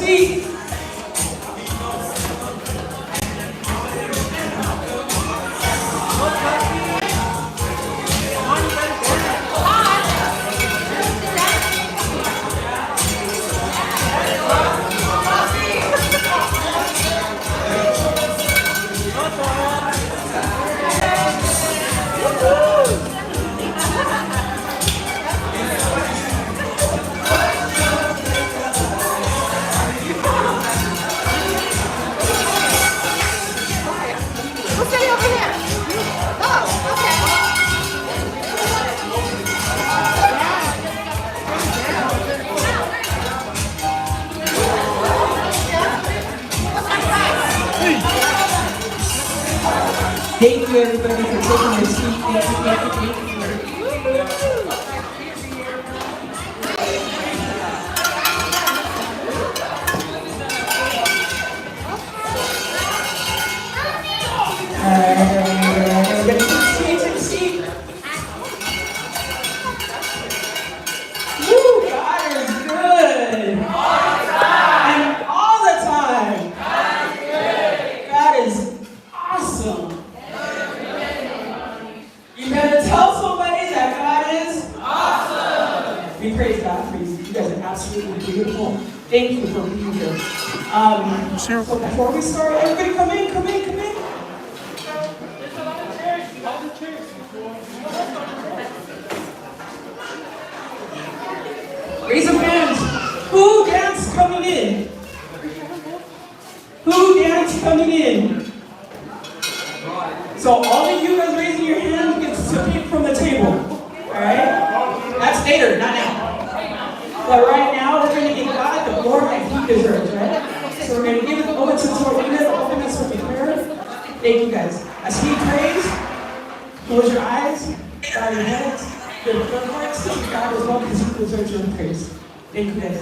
seat. Thank you everybody for taking your seat. Everybody take a seat. Woo, God is good. And all the time. God is awesome. You better tell somebody that God is awesome. We praise God for you. You guys are absolutely beautiful. Thank you for being here. So before we start, everybody come in. Raise your hands. Who danced coming in? Who danced coming in? So all of you guys raising your hand gets to pick from the table. Alright? That's later, not now. But right now we're going to give God the glory that He deserves, right? So we're going to give it over to Torina to open us with a prayer. Thank you guys. As He prays, close your eyes, bow your heads, give your hearts to God as well because He deserves your praise. Thank you guys.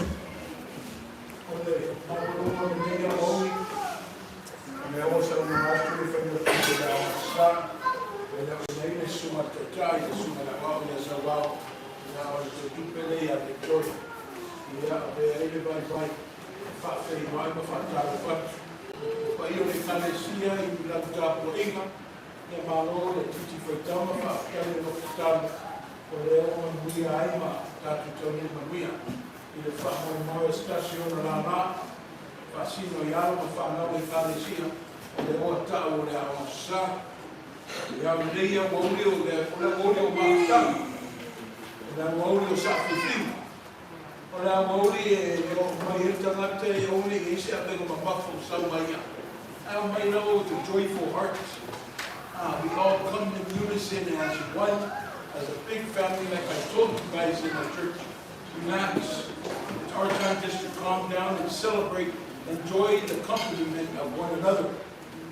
With joyful hearts. We all come in unison as one, as a big family, like I told you guys in the church. Relax. It's our time just to calm down and celebrate, enjoy the accompaniment of one another.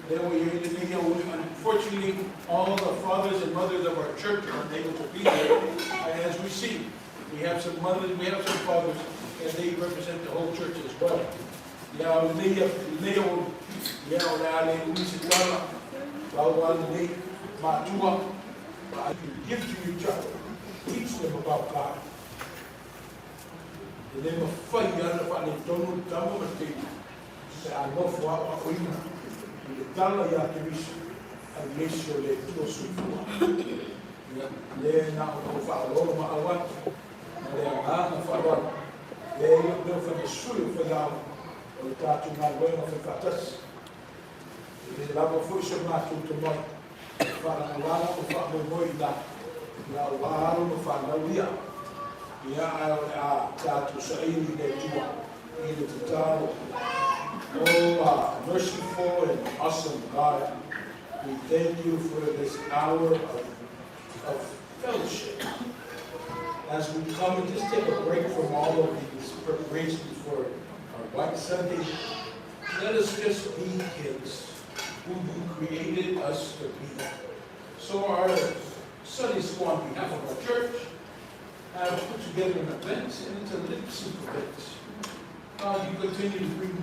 Then we hear the video. Unfortunately, all the fathers and mothers of our church aren't able to be there. And as we see, we have some mothers, we have some fathers, and they represent the whole church as well. Give to each other. Teach them about God. And then fight the other one. They don't know what they say. I love what we do. The dollar you have to reach and make sure they do so. They're not going to follow my one. They're not going to follow. They're going to shoot for them. O tatu na bueno fe fatas. E la mo foi chamar tudo moi. Para lá o fa mo moi da. La waro no fa na uia. Ia a tatu sai de tua. E de tatu. Oh, merciful and awesome God, we thank you for this hour of fellowship. As we come and just take a break from all of these preparations for White Sunday, let us just be kids who you created us to be. So our Sunday school on behalf of our church have put together an event, and it's a lip sync event. You continue to bring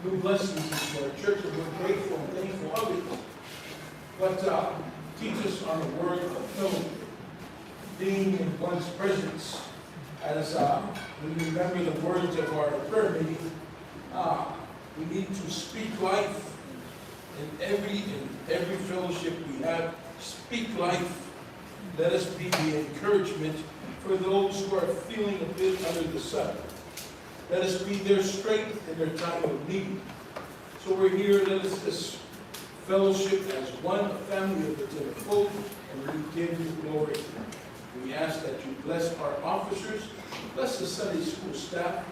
new blessings into our church, and we're grateful and thankful of it. But teach us on the word of fellowship, being in one's presence. As we remember the words of our prayer meeting, We need to speak life in every fellowship we have. Speak life. Let us be the encouragement for those who are feeling a bit under the sun. Let us be their strength in their time of need. So we're here, let us this fellowship as one family of the fold, and we give you glory. We ask that you bless our officers, bless the Sunday school staff,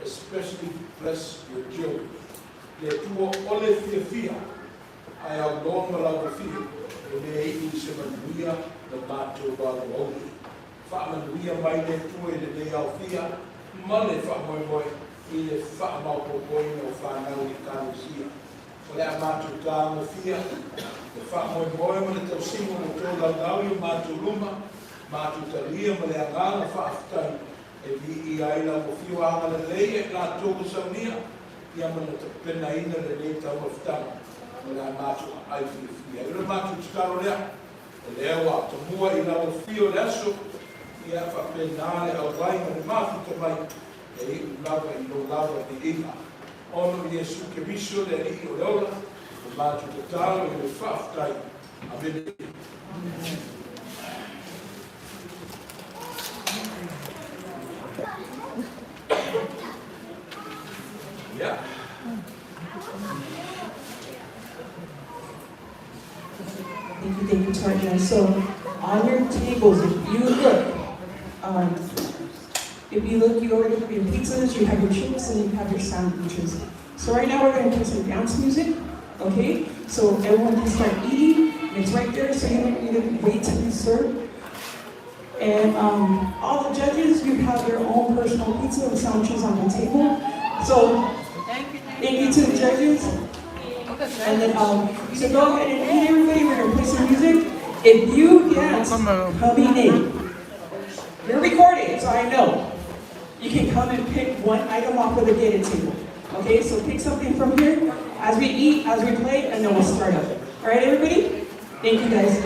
especially bless your children. Le tuo ole fia ai au long malawa fia, le ei se manuia le mato wala wauhi. Wha manuia mai le tue le au fia, male wha moi moi, I le wha maupo boi no whanau I karusia. O le a mato tā mo fia, le wha moi moi ma le tau simo no tō lau I mato luma, mato talia ma le a ngana wha aftai, e vi I ai la mo fio anga le leie la tōku saunia, ia mana te pena ina le rei tau aftana, ma le a mato ai fia. I le mato tikaro lea, e lea wa, ta mua I la mo fio le aso, ia wha pena le au vai ma le mato te mai, e I lava I lo lava ni ina. Ono Yesu Keriso le I o leola, o mato te talo I le wha aftai. Amen. Yeah. Thank you, Tanya. So, on your tables, if you look, you already have your pizzas, you have your chips, and you have your sandwiches. So right now we're going to play some dance music, okay? So everyone can start eating. It's right there, so you don't need to wait to be served. And all the judges, you have your own personal pizza and sandwiches on the table. So thank you to the judges. And then, so go ahead and eat, everybody. We're gonna play some music. If you dance coming in, you're recording, so I know. You can come and pick one item off of the gated table. Okay, so pick something from here as we eat, as we play, and then we'll start up. All right, everybody? Thank you, guys.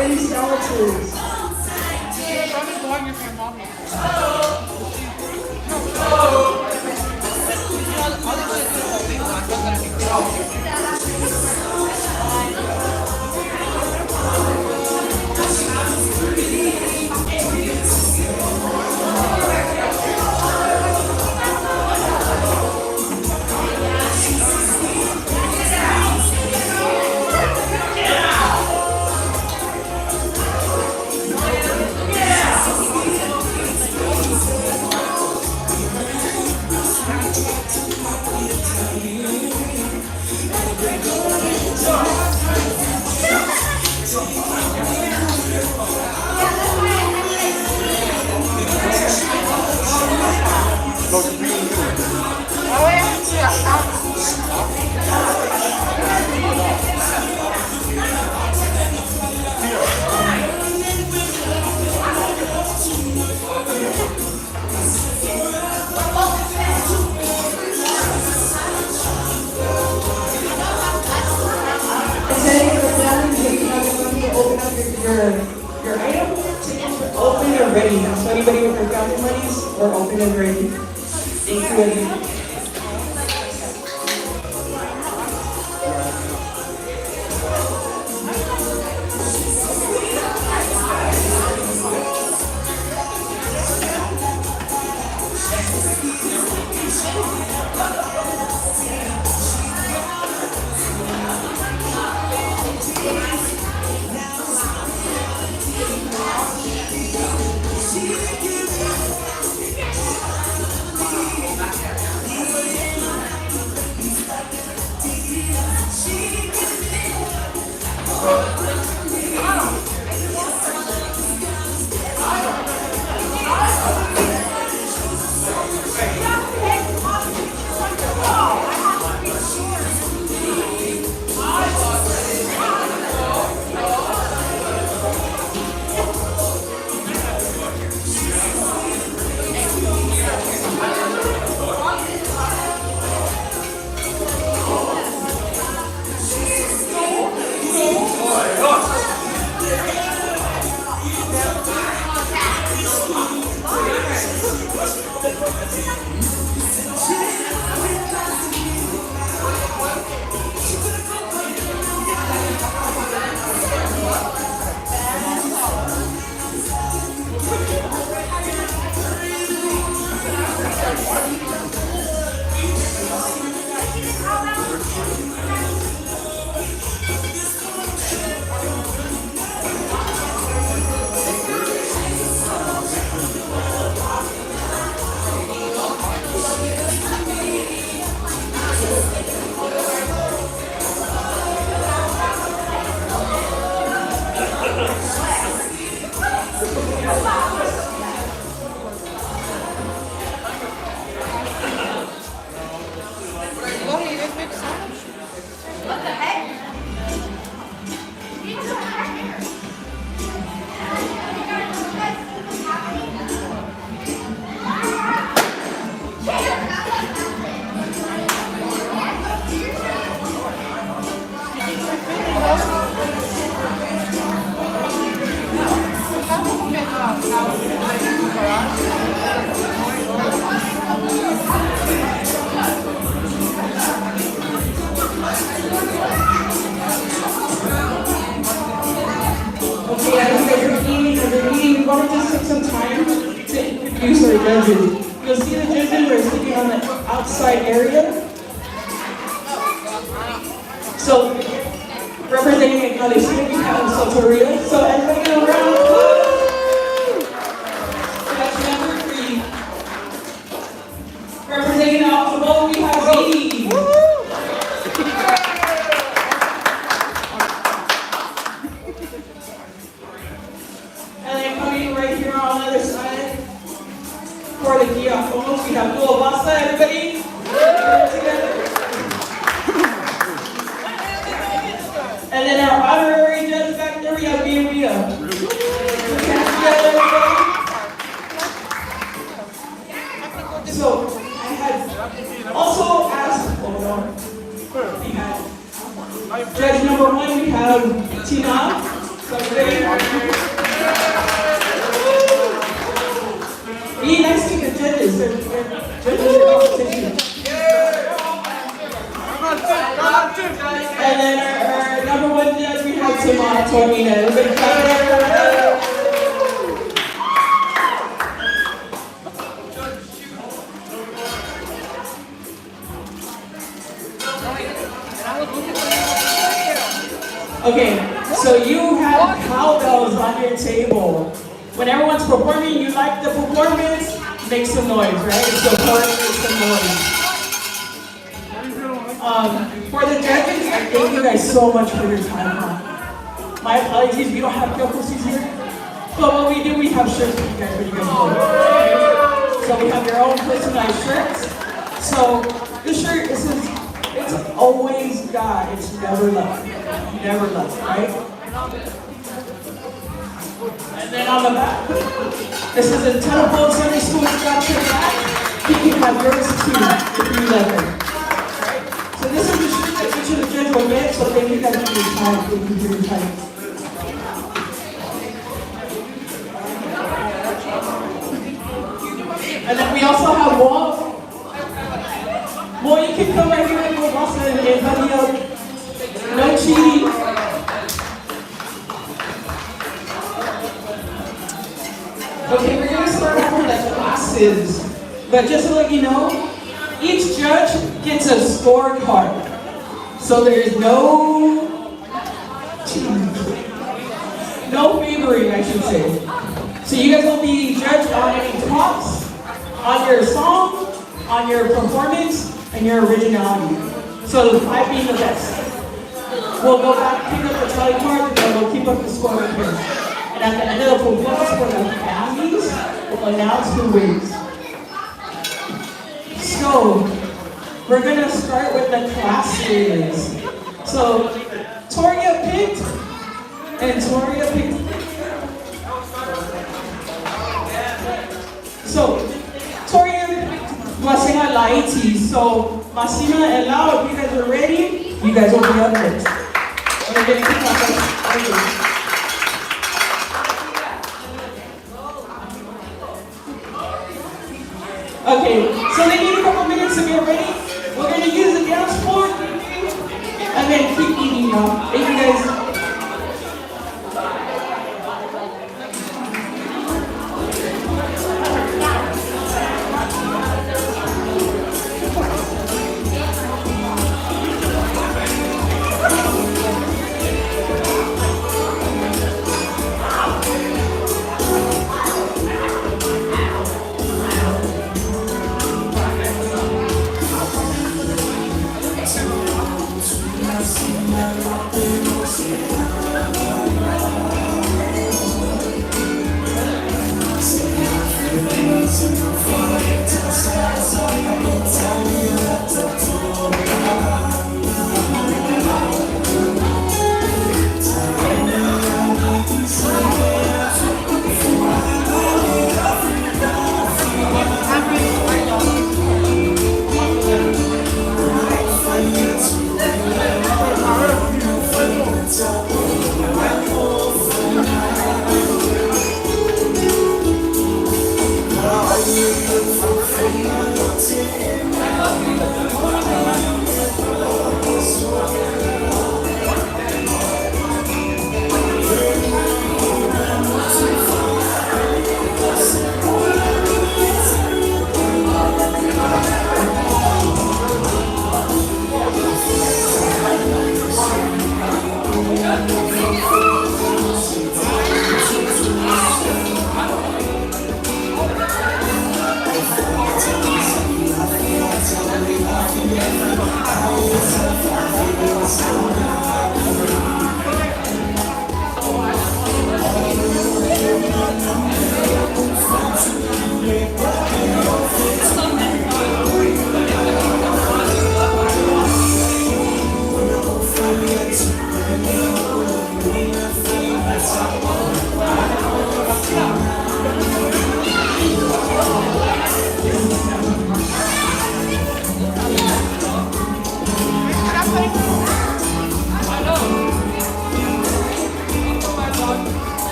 already sandwiches. Your item to open and ready. So anybody with their family monies, we're open and ready. Thank you. Judges. You'll see the judges are sitting on the outside area. So, representing Galician, we have Soteria. So, everybody get a round of applause. So that's number 3. Representing Alcohol, we have Z. And then coming right here on the other side. For the Giacomo, we have Tuobasa, everybody. Together. And then our honorary judge back there, we have Bienvida. So, I had also asked, we had judge number 1, we have Tina. So, today, have cowbells on your table. When everyone's performing, you like the performance, make some noise, right? Support, make some noise. For the judges, I thank you guys so much for your time. My apologies, we don't have Kyokosis here. But what we do, we have shirts for you guys when you guys go. So we have your own personalized shirts. So this shirt, it says, it's always God, it's never love. Never love, right? And then on the back, this is a Telephone Sunday School got your back. You can have yours too if you let her. So this is the shirt that each of the judges will get, so thank you guys for your time. Thank you for your time. And then we also have walls. Well, you can come right here and go also and buddy up. No cheating. Okay, we're gonna start off with the classes. But just to let you know, each judge gets a scorecard. So there's no cheating. No favoring, I should say. So you guys will be judged on any props, on your song, on your performance, and your originality. So the 5 being the best. We'll go back, pick up the tally card, and then we'll keep up the score right here. And at the end of the performance for the families, we'll announce who wins. So, we're gonna start with the classes. So, Toria picked, and Toria picked. So, Toria Masina Laiti. So, Masina and Lau, if you guys are ready, you guys will be up next. And we're gonna keep up this. Okay, so they need a couple minutes to get ready. We're gonna use the dance floor and then keep eating, y'all. Thank you guys.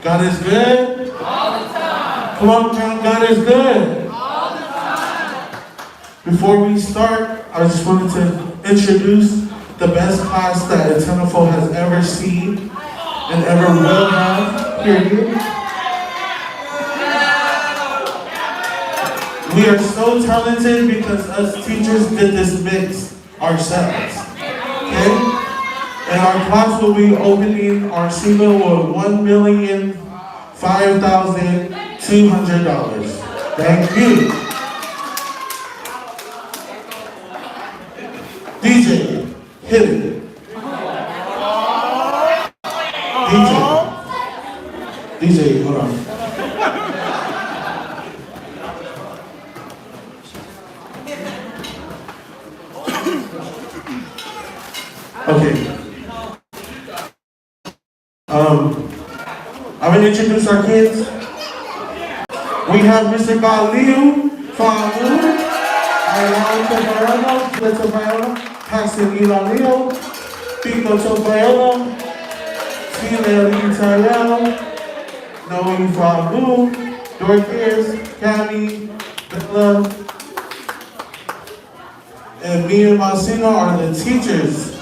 God is good? All the time. Come on, God is good. All the time. Before we start, I just wanted to introduce the best class that Eternal has ever seen and ever will have, period. We are so talented because us teachers did this mix ourselves, okay? And our class will be opening our season with $1,005,200. Thank you. DJ, hit it. DJ, hold on. Okay. I'm gonna introduce our kids. We have Mr. Galileo Famu, Ayala Tobayano, Pastor Ilaleo, Pico Tobayano, Tina Italiano, Noe Famu, Dorcas, Cami, Bella, and me and Marcino are the teachers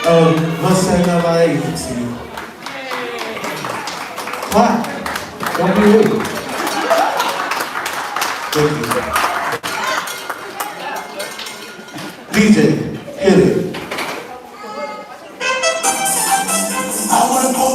of Lasena La Agency. Clap. Don't be rude. Thank you. DJ, hit it. I wanna go.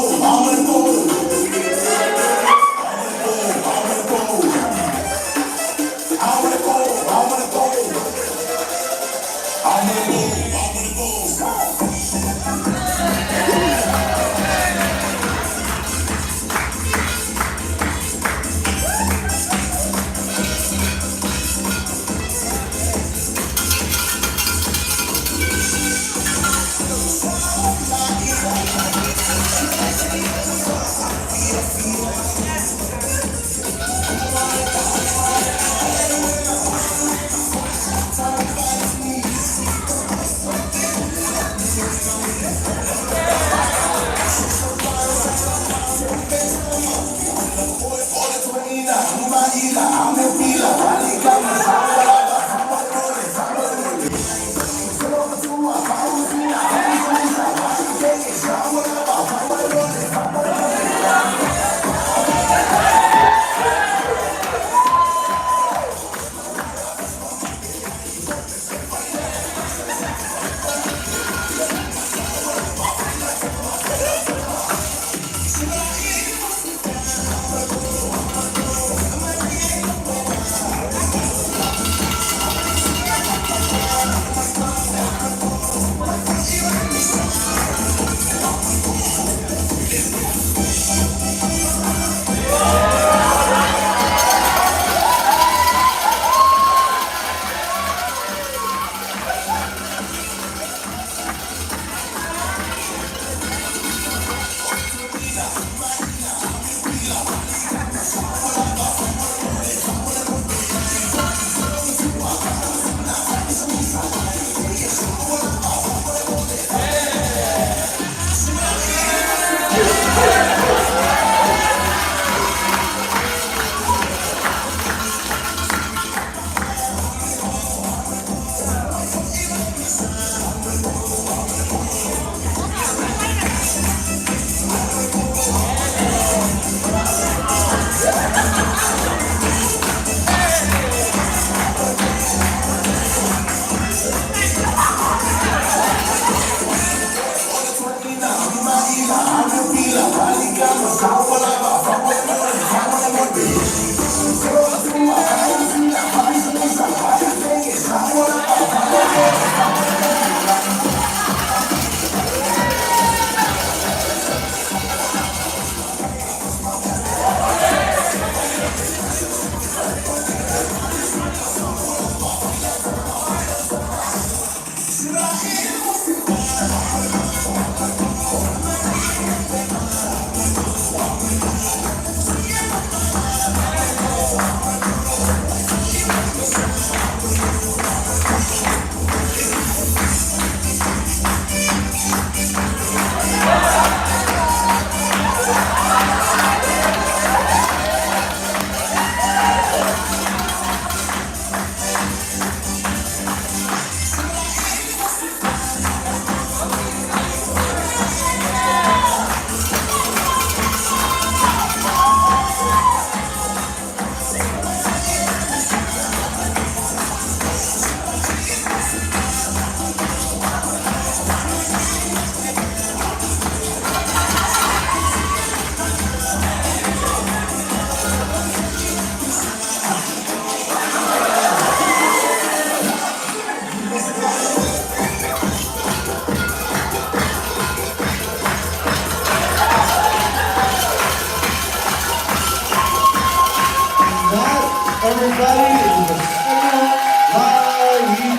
Everybody is a Laiti.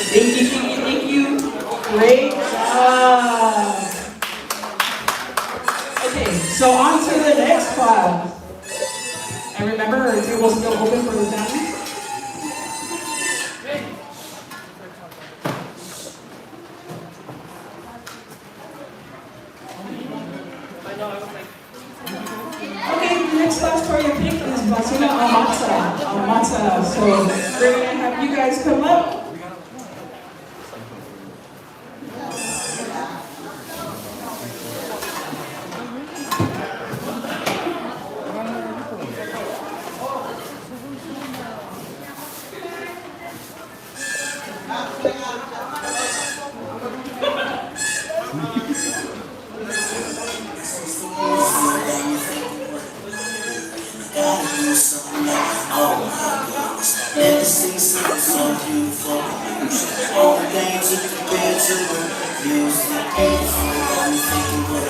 Thank you. Great job. Okay, so on to the next class. And remember, our table's still open for the family. Okay, the next class for your pick is Basuna Amata. So we're gonna have you guys come up. Never seen something so beautiful. All the things you compare to the music, beautiful. Got me thinking, what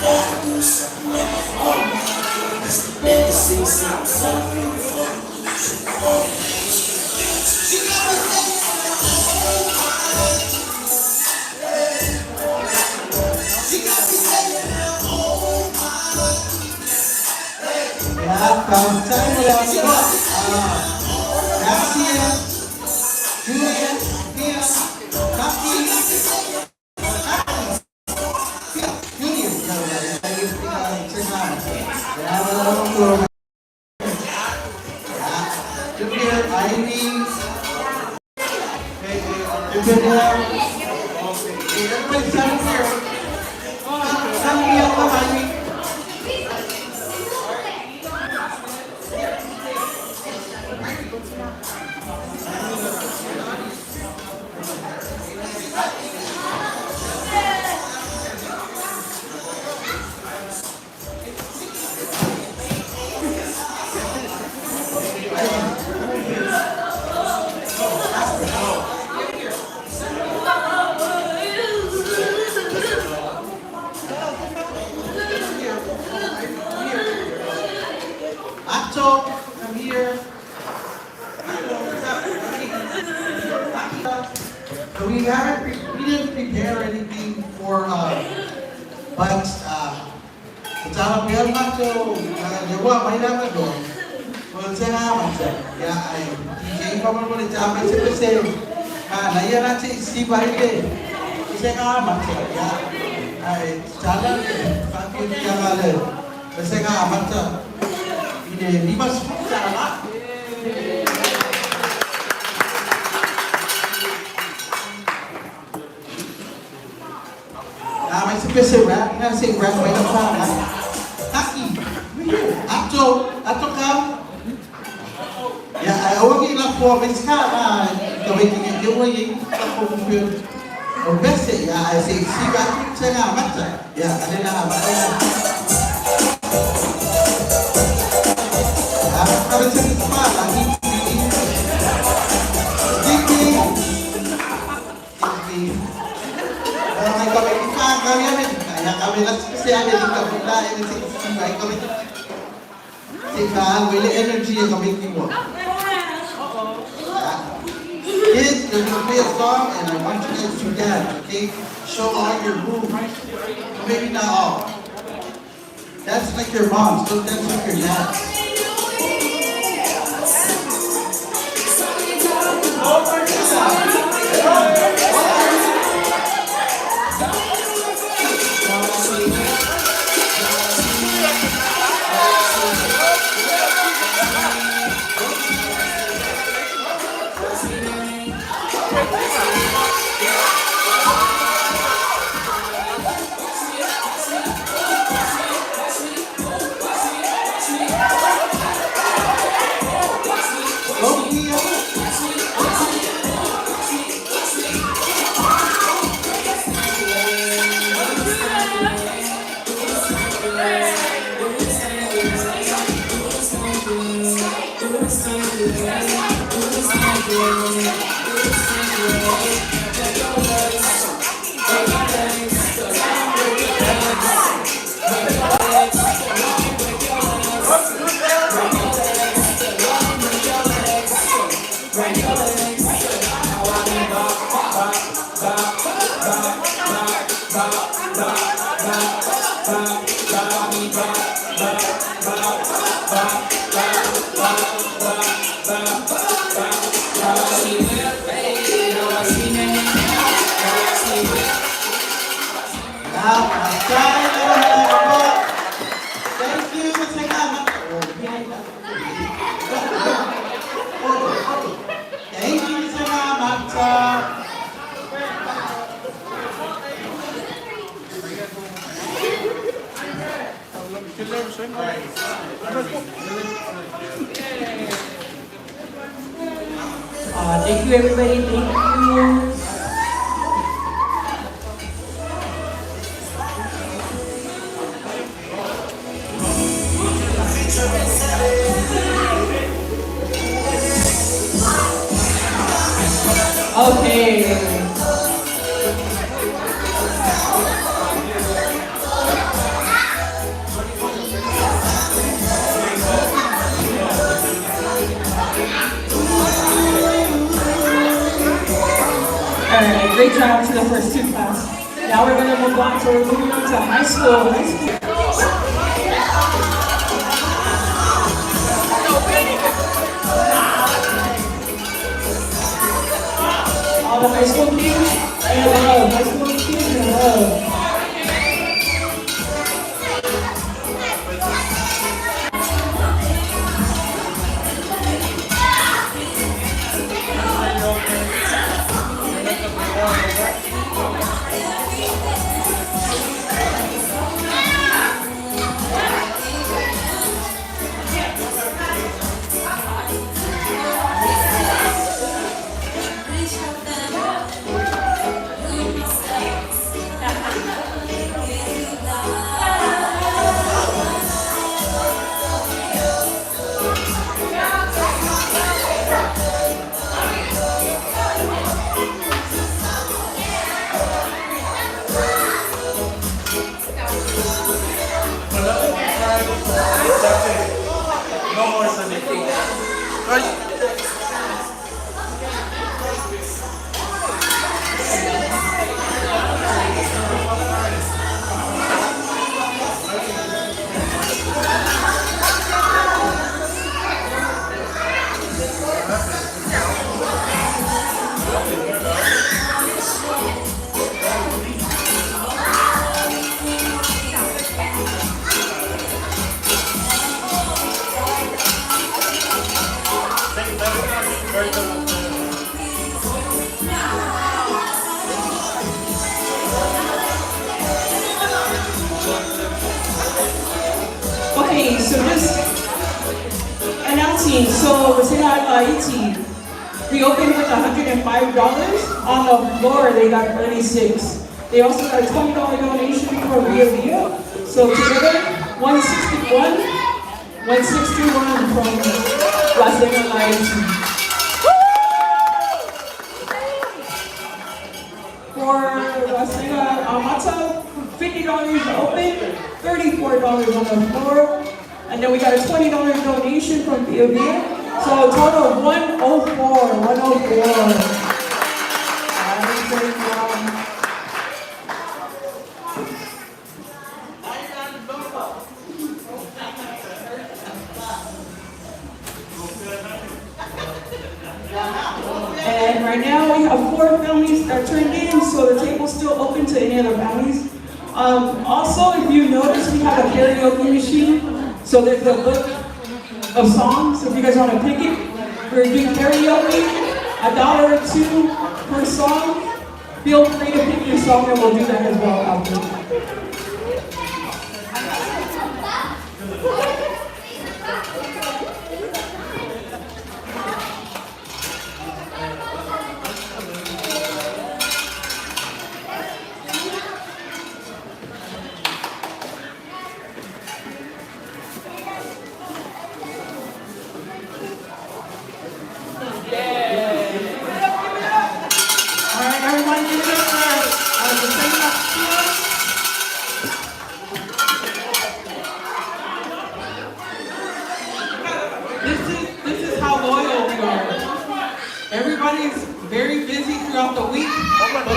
gotta do something like that. Oh my goodness. Never seen something so beautiful. All the things you compare to. Ya, time merci, Julia, Pia, Kaki, Junior, Junior, Ivy, everybody stand here. Stand here, Ivy. Acto, come here. We didn't prepare anything for, but secara biar Acto, Jawa mainan doon. Salamat sir. Ya, ay DJ pa man mo nito ang kasi naya natin si Bahide. Salamat sir. Ya, ay jalan pagkin yang ada. Salamat sir. Ini 5 salah. May special rap, sing rap may napa. Taki. Ato kam. Ya, ay awagi lang po miska na gawin niya yung ako kumpir. O beste ya ay si ba sa mata. Ya, kanila ba ay. Para sa pa lagi. May kami kami kaya kami lang spesial din kami lain si may kami tika will energy kami mo. Kids, there's gonna play a song and I want you guys to dance, okay? Show all your moves. Maybe not all. That's like your moms, don't dance like your dads. Thank you, salamat. Thank you, salamat. Thank you, everybody. Thank you. Okay. Alright, great job to the first two class. Now we're gonna move on, so we're moving on to high school. All the high school kids and love. High school kids and love. No more Sunday. Okay, so just announcing, so Reseda Haiti reopened with $105 on the floor. They got 36. They also got a $20 donation from Via Via. So together, 161 from Reseda Haiti. For Reseda Amata, $50 open, $34 on the floor, and then we got a $20 donation from Via Via. So a total of 104. And right now we have 4 families that turned in, so the table's still open to any other families. Also, if you notice, we have a karaoke machine. So there's a book of songs. So if you guys want to pick it, we're doing karaoke, $1 or $2 per song. Feel free to pick your song, and we'll do that as well after.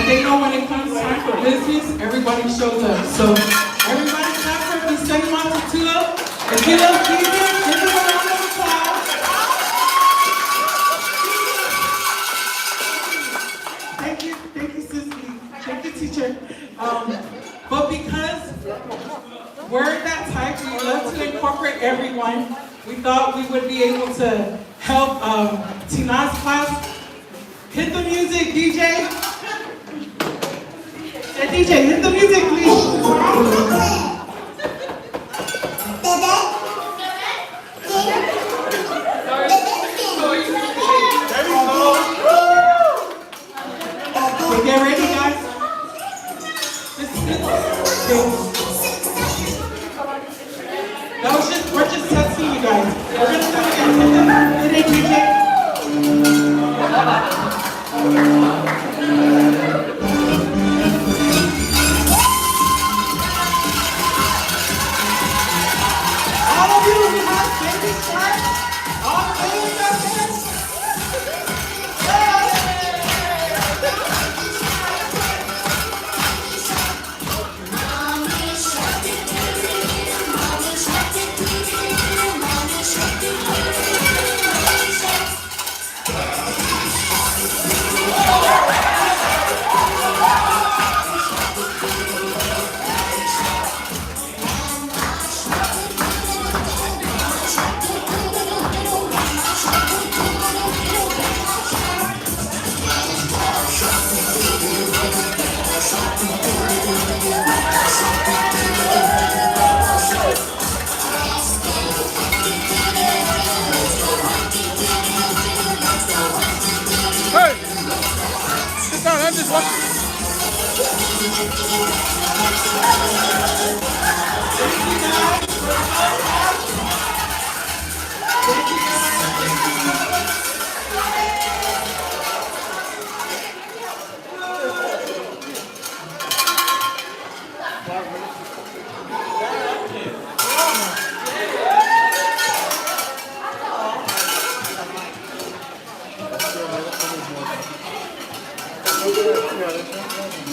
they know when it comes time for business, everybody shows up. So everybody clap for the second month to Tula. If you love Jesus, give them a round of applause. Thank you, Sissy. Thank you, teacher. But because we're that type, we love to incorporate everyone, we thought we would be able to help Tina's class. Hit the music, DJ. Yeah, DJ, hit the music, please. Okay, get ready, guys. We're just testing you guys. We're gonna do it again. Hit it, DJ. All of you who have baby shark, all the babies out there.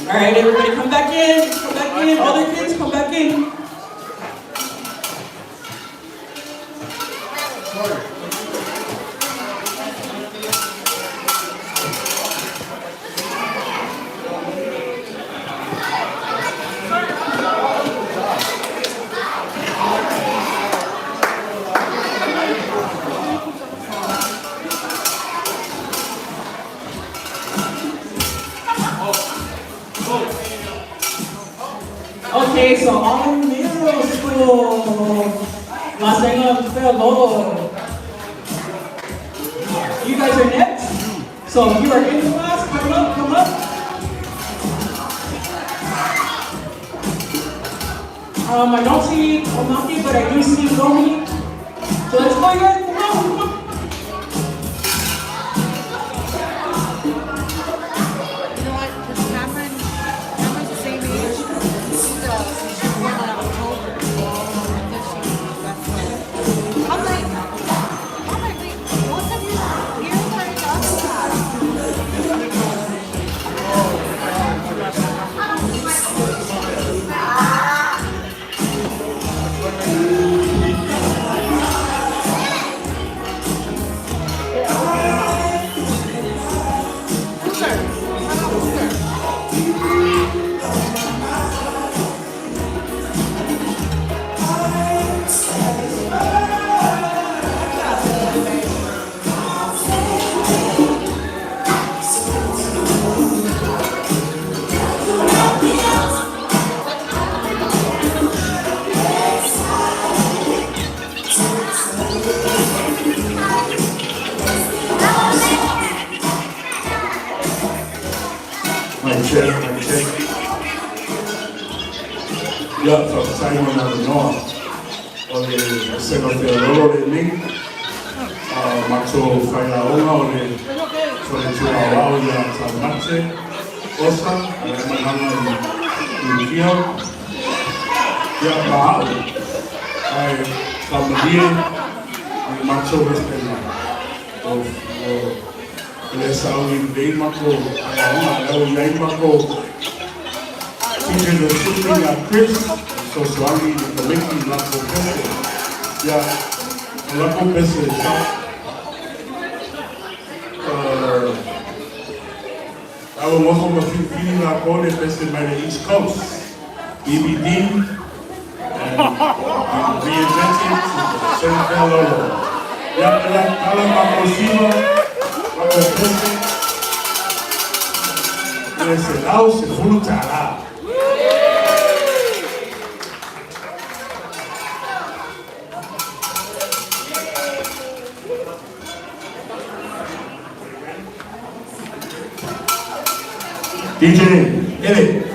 All right, everybody come back in. Come back in. All the kids come back in. Okay, so all middle school. Masayang fellow. You guys are next. So you are in class. Come up, come up. I don't see Omaki, but I do see Romy. So let's go, guys. Come on, come on. Check. Yeah, from Simon and North. Oye, se nos quedó de mí. Macho Faya Ona, oye, sobre Chihuahua, ya San Marce, Osa, Alemana y Luquio. Ya Bahal. También, Macho Vespena. Bless our name, Mako. Name Mako. Teaching the shooting at Chris. So sorry, the committee not for Pese. Yeah, not for Pese. I will welcome a few feeling our corner Pese by the East Coast. BBD and reinvented to Central Lolo. Yeah, Kala Mako Siva. Ese lado se frutará. DJ, get it.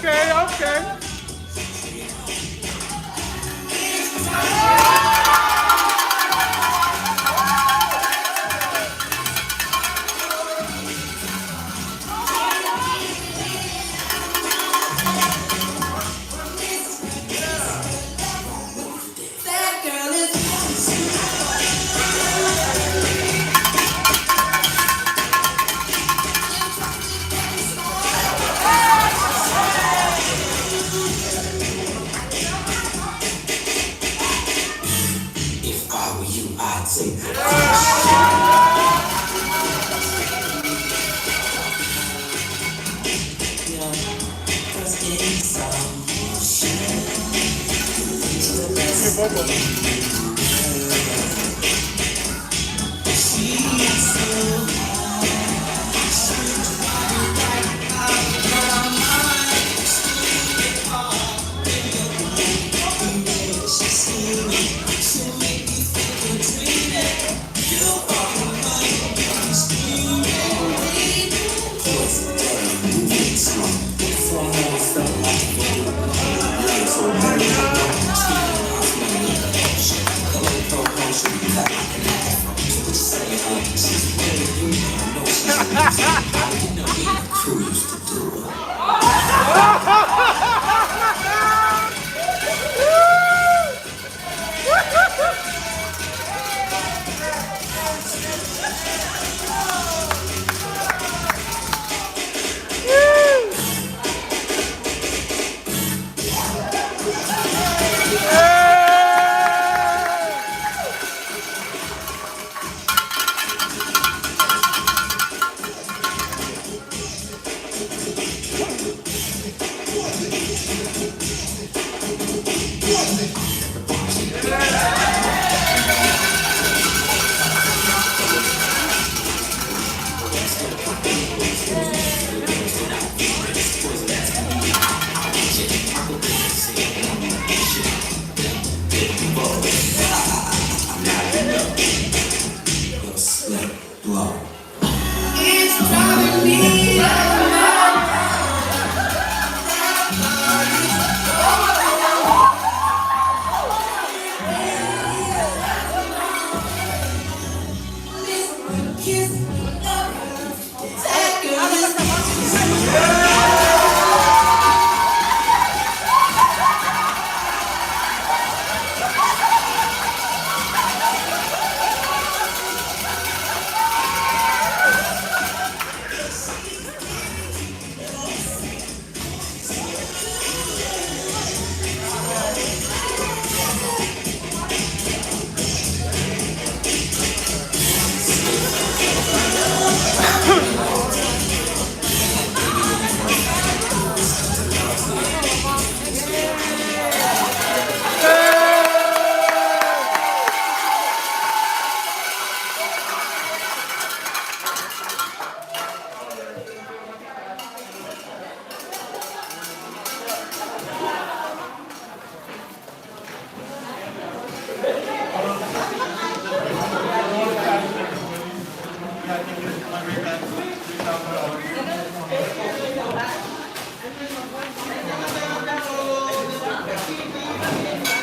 Okay.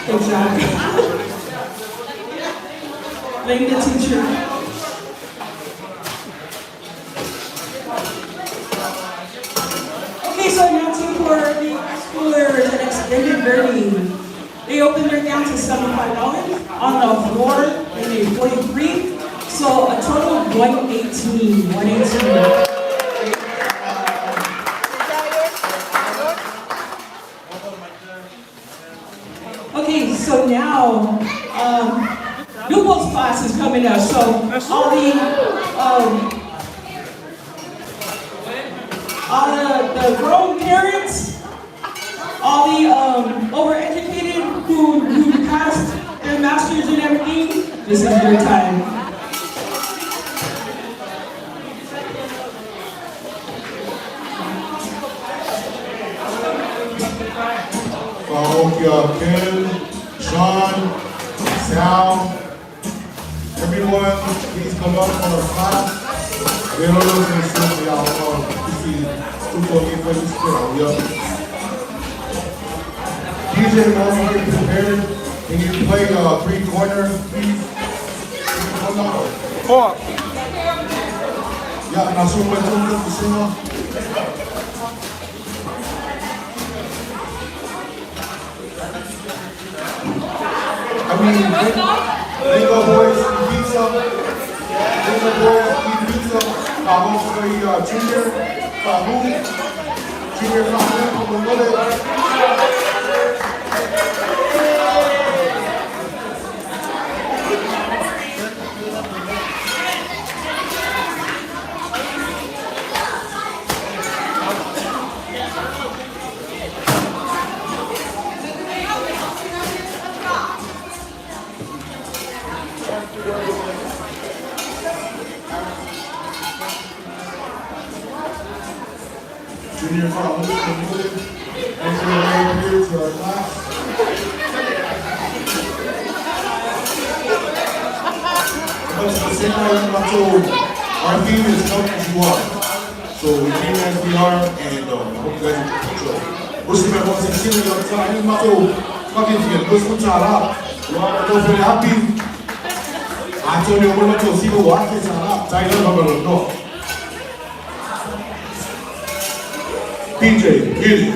Exactly. Blame the teacher. Okay, so announcing for the schoolers an extended learning. They opened their account to $75 on the floor in a 43. So a total of 118. 118. Okay, so now, Newbold's class is coming up, so all the grown parents, all the overeducated who passed their masters and everything, this is your time. So I hope Ken, Sean, Sal, everyone, please come up for a class. We don't know if it's still y'all DJ, also get prepared. Can you play 3-corner, please? Four. Yeah, now someone told us to sing on. I mean, Lego boys, pizza. Lego boys, pizza. Vamos for junior, junior, como Junior College promoted into the main period to our class. But at the same time, I'm told our theme is come as you are. So we came as we are, and hope you guys will control. We're still going to see you all the time. I'm told, fucking you, let's put y'all out. We're very happy. I told you, we're not going to see the watches out. Tell you about the door. DJ, hit it.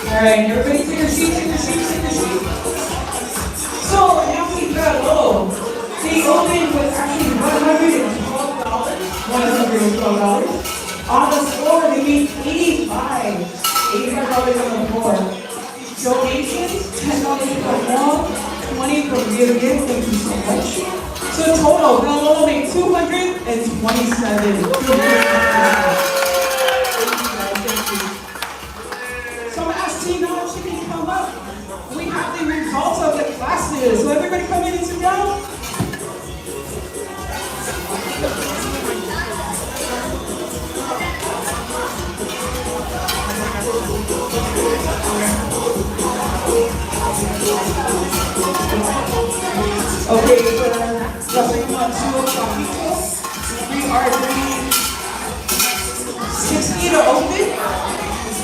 All right, everybody take your seats, take your seats, take your seats. So, Happy Fellow, they opened with actually $112. $112. On the floor, they made $85 on the floor. Donations, $10 for wall, $20 for real gift, thank you so much. So total, Fellow made $227. So I'm asking now if she can come up. We have the results of the classes. So everybody come in and sit down. Okay, for the segment 2 of Paquitos, we are doing 60 to open.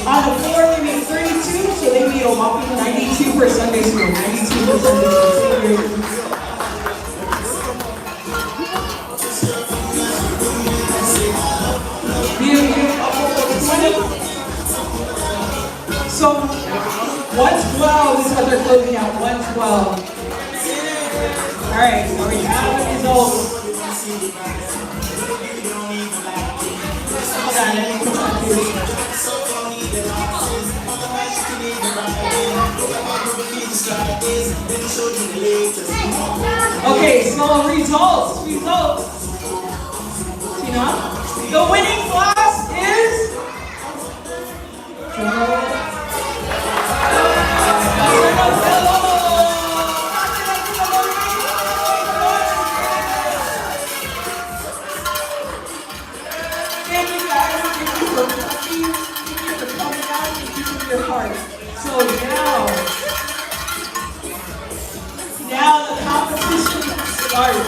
On the floor, they made 32, so they made a whopping 92 for Sunday school. 92 for Sunday school. So, 112 is what they're closing out. 112. All right, so we have the results. Hold on, let me put my Okay, so results. Tina, the winning class is So now the competition starts.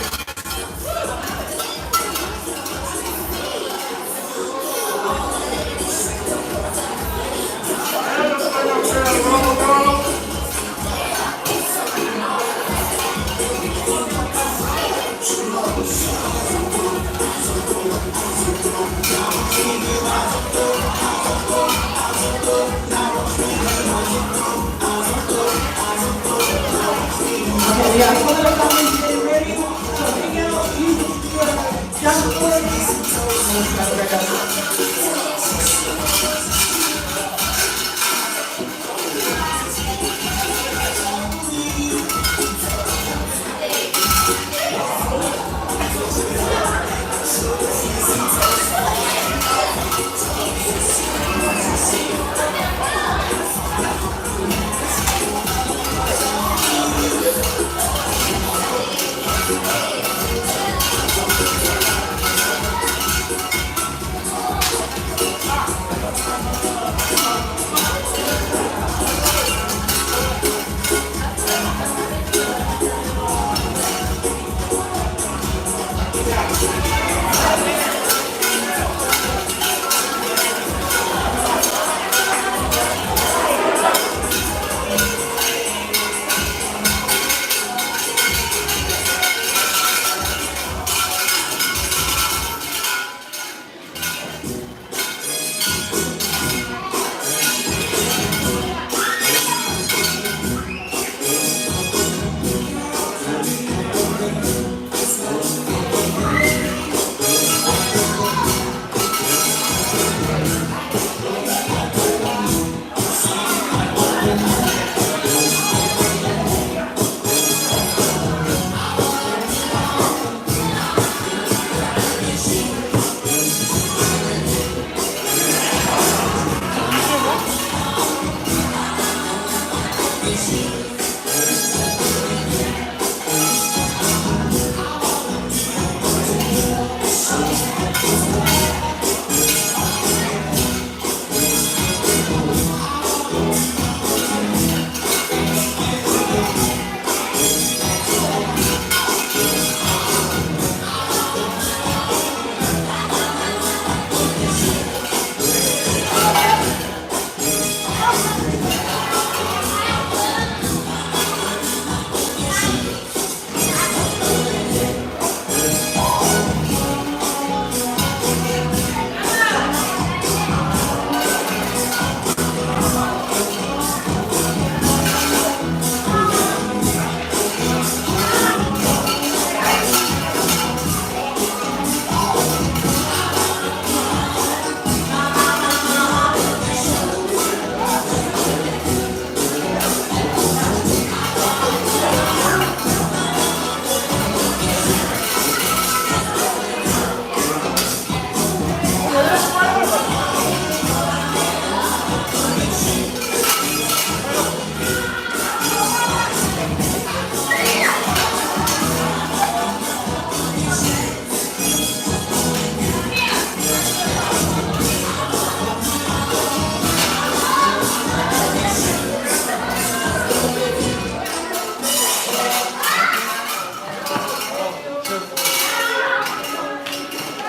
Okay, we got some of the comments getting ready. So hang out, use the dashboard.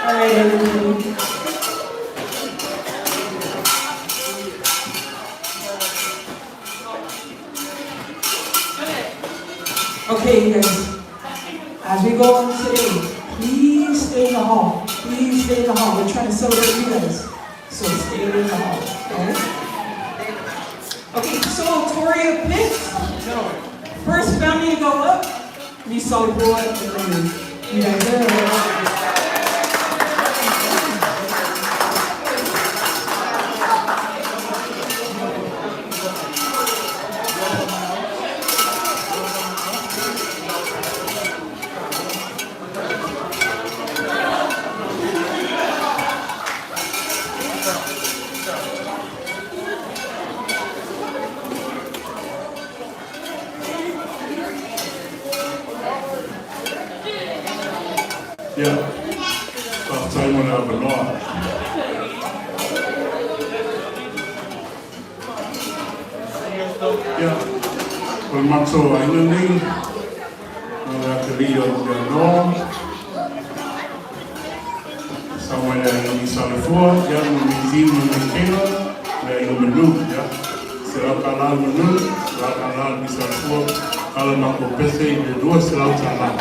All right, everybody. Okay, you guys. As we go on today, please stay in the hall. Please stay in the hall. We're trying to celebrate you guys. So stay in the hall. Okay, so Toria picked. First family to go up. Me solid boy. You guys there. Yeah, first time when I have a law. Yeah, well, Maxo, I know me. I have to lead up the law. Somewhere there in Salifua, yeah, no museum in the Kenya, there in the Manu, yeah. Sila Kalal Manu, Sila Kalal di Salifua, Kalal Mako Pese, the dua Sila Kalal.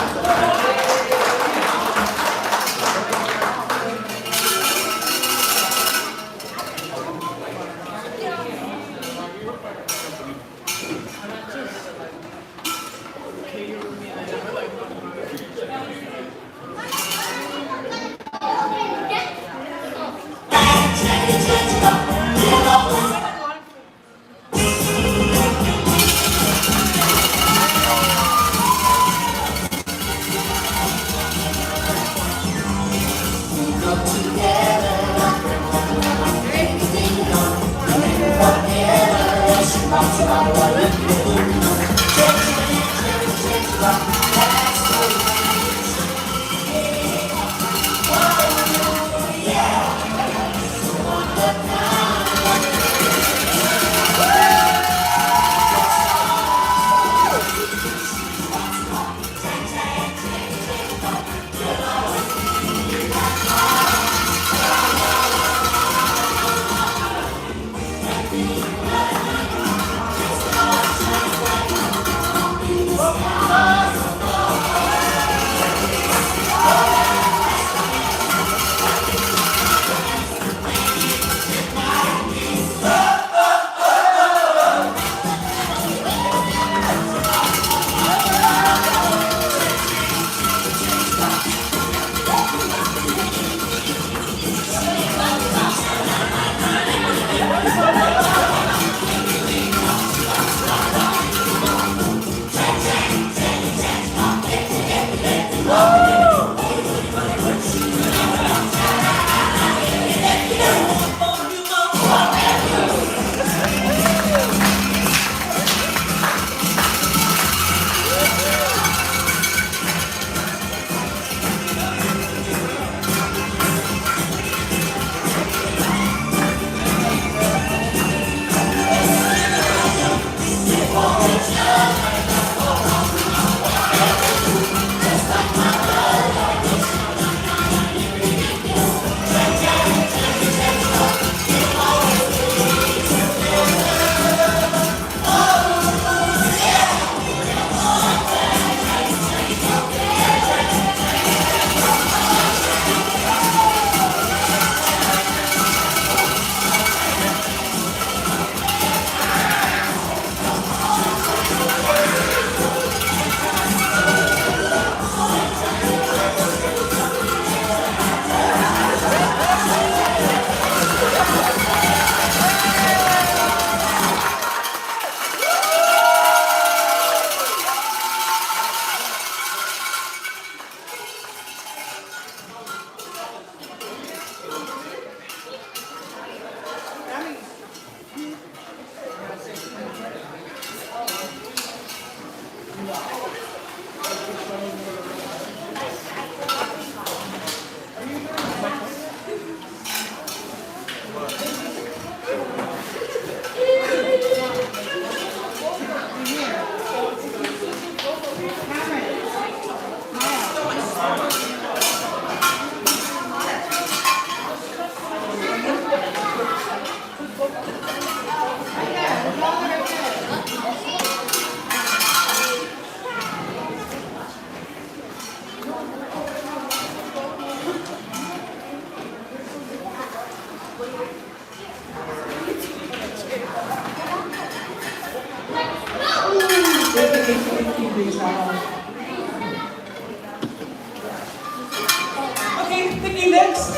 Picking next,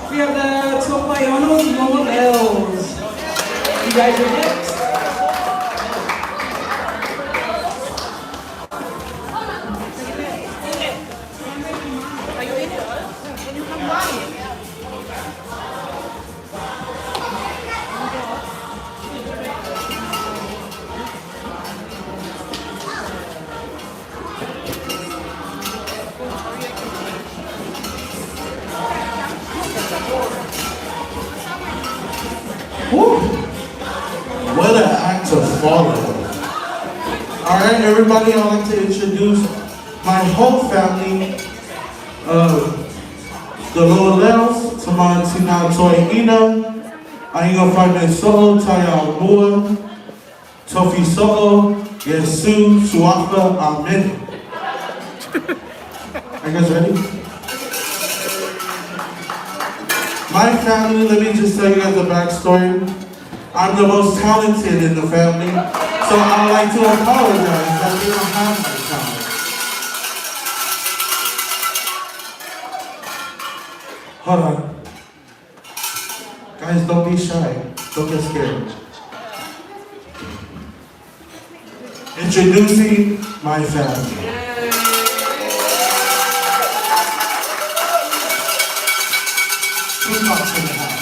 we have the Topayonos Modelos. You guys are next. Woo. What an act of follow. Alright, everybody, I'd like to introduce my whole family. The Lord Lels, Tamantina Toyina, Ainga Fagme Solo, Taya Moa, Tofi Solo, Yesu, Suafa, Amen. Are you guys ready? My family, let me just tell you guys a backstory. I'm the most talented in the family, so I would like to apologize that we don't have my talent. Hold on. Guys, don't be shy. Don't get scared. Introducing my family. Tupac's in the house.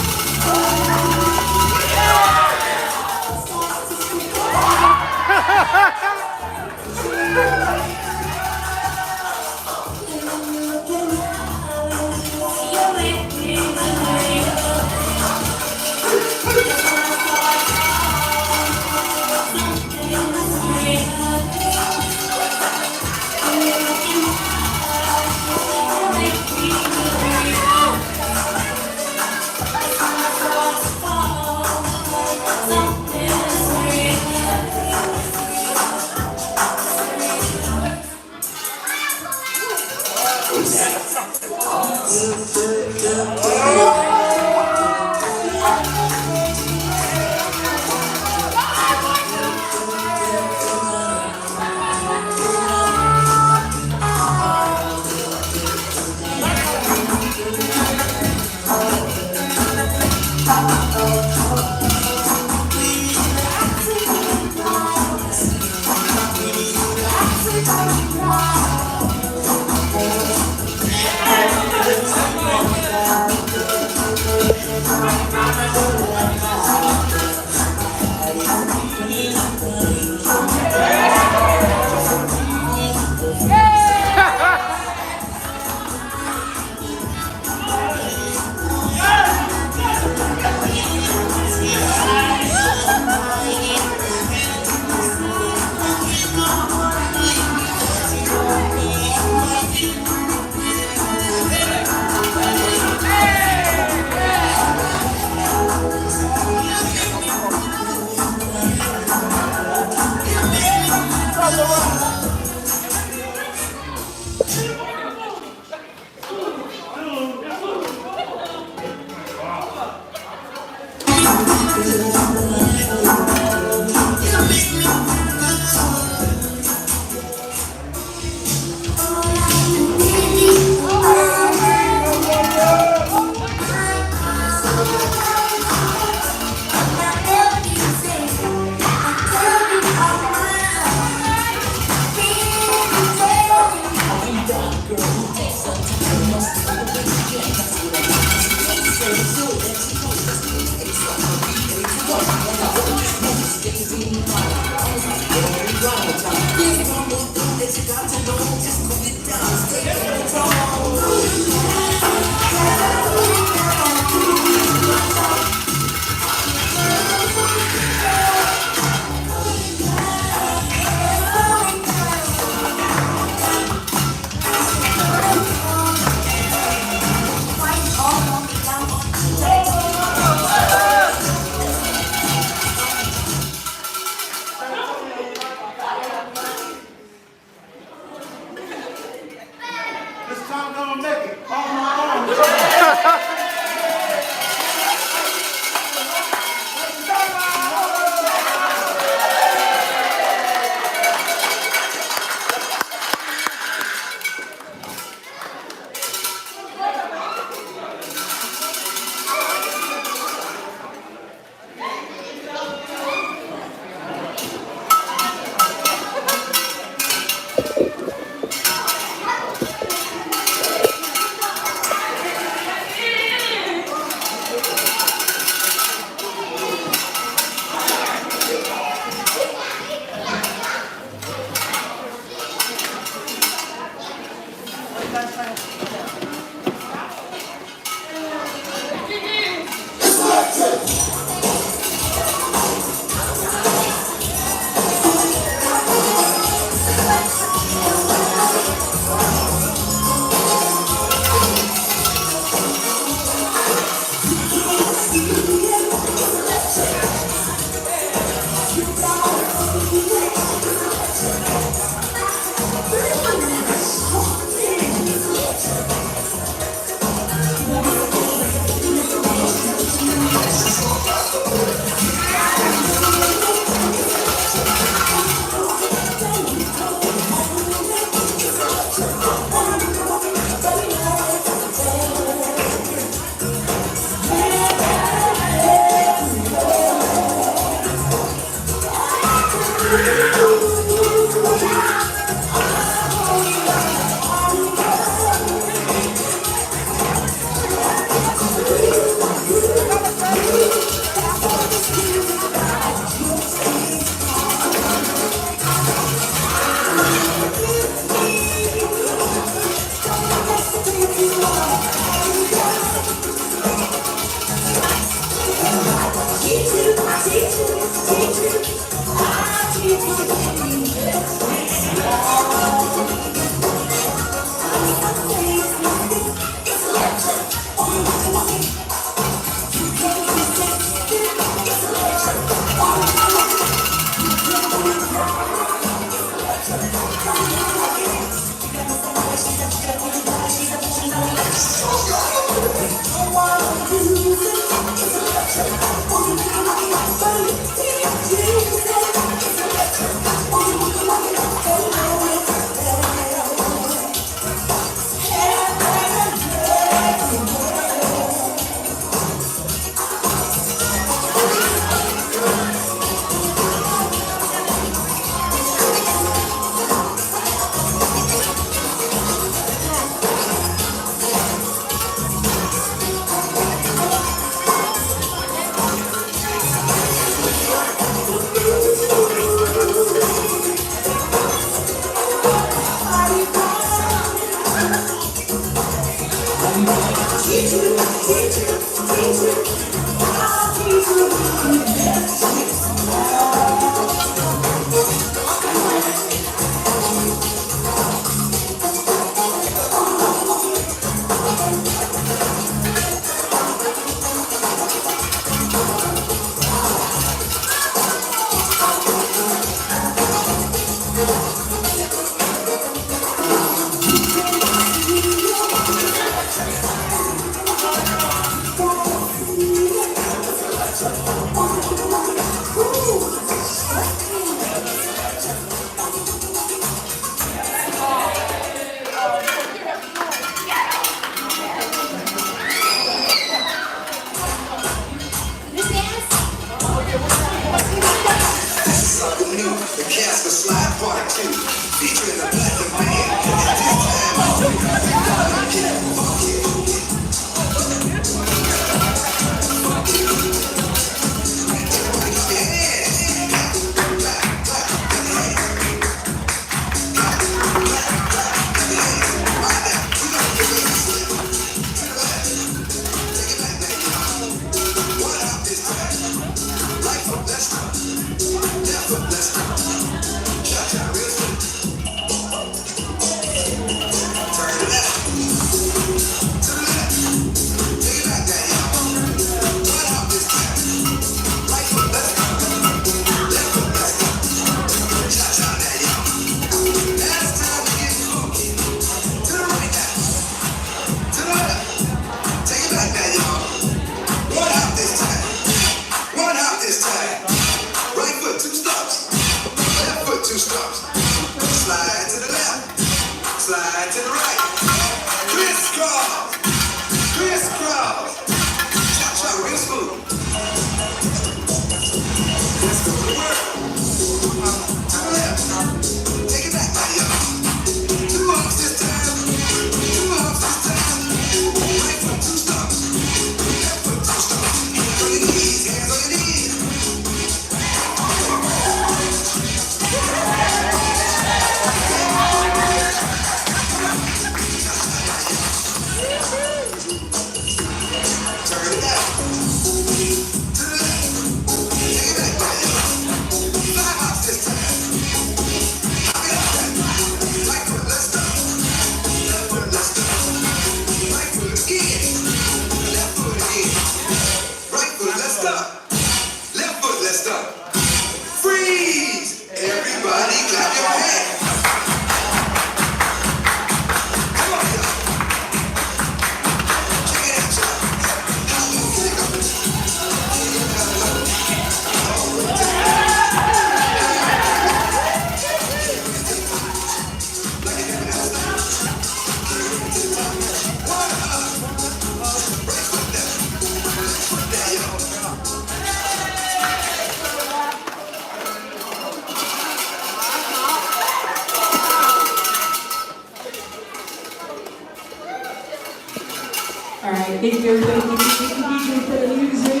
Thank you, everybody. Thank you, DJ, for the music.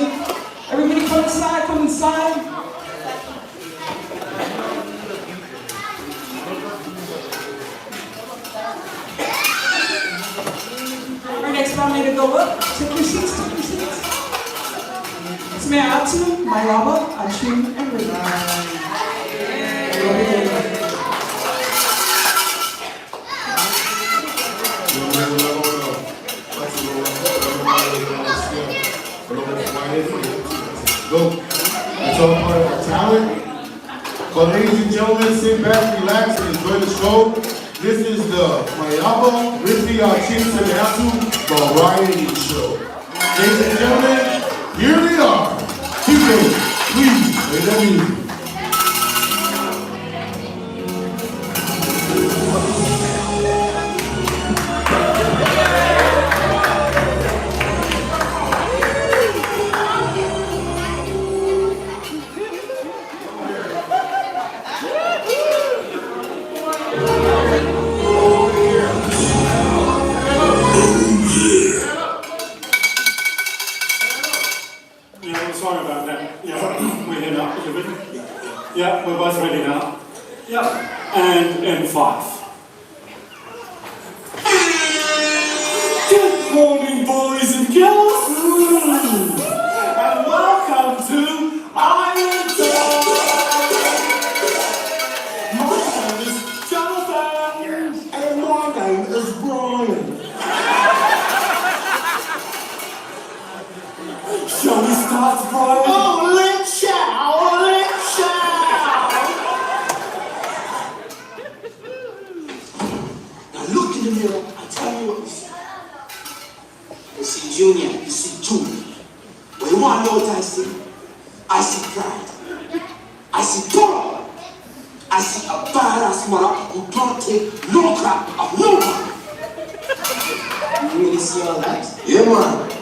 Everybody come inside, come inside. Our next round to go up. Take your seats, take your seats. It's me, Atu, Mairaba, Achu, and Ray. Go. It's all part of our talent. But ladies and gentlemen, sit back, relax, and enjoy the show. This is the Mayaba Rifi Achim Atu Variety Show. Ladies and gentlemen, here we are. Chico, please, play that music. Sorry about that. Yeah, we're here now. You ready? Yeah, we're both ready now. Yeah, and in 5. Good morning, boys and girls, and welcome to Iron Dog. My name is Jonathan, and my name is Brian. Shall we start, Brian? Oh, let's shout! Let's shout! Now look in the mirror and tell me what you see. You see Junior, you see Junior. But you want to know what I see? I see pride. I see power. I see a badass mother who don't take no crap of nobody. You really see all that? Yeah, man.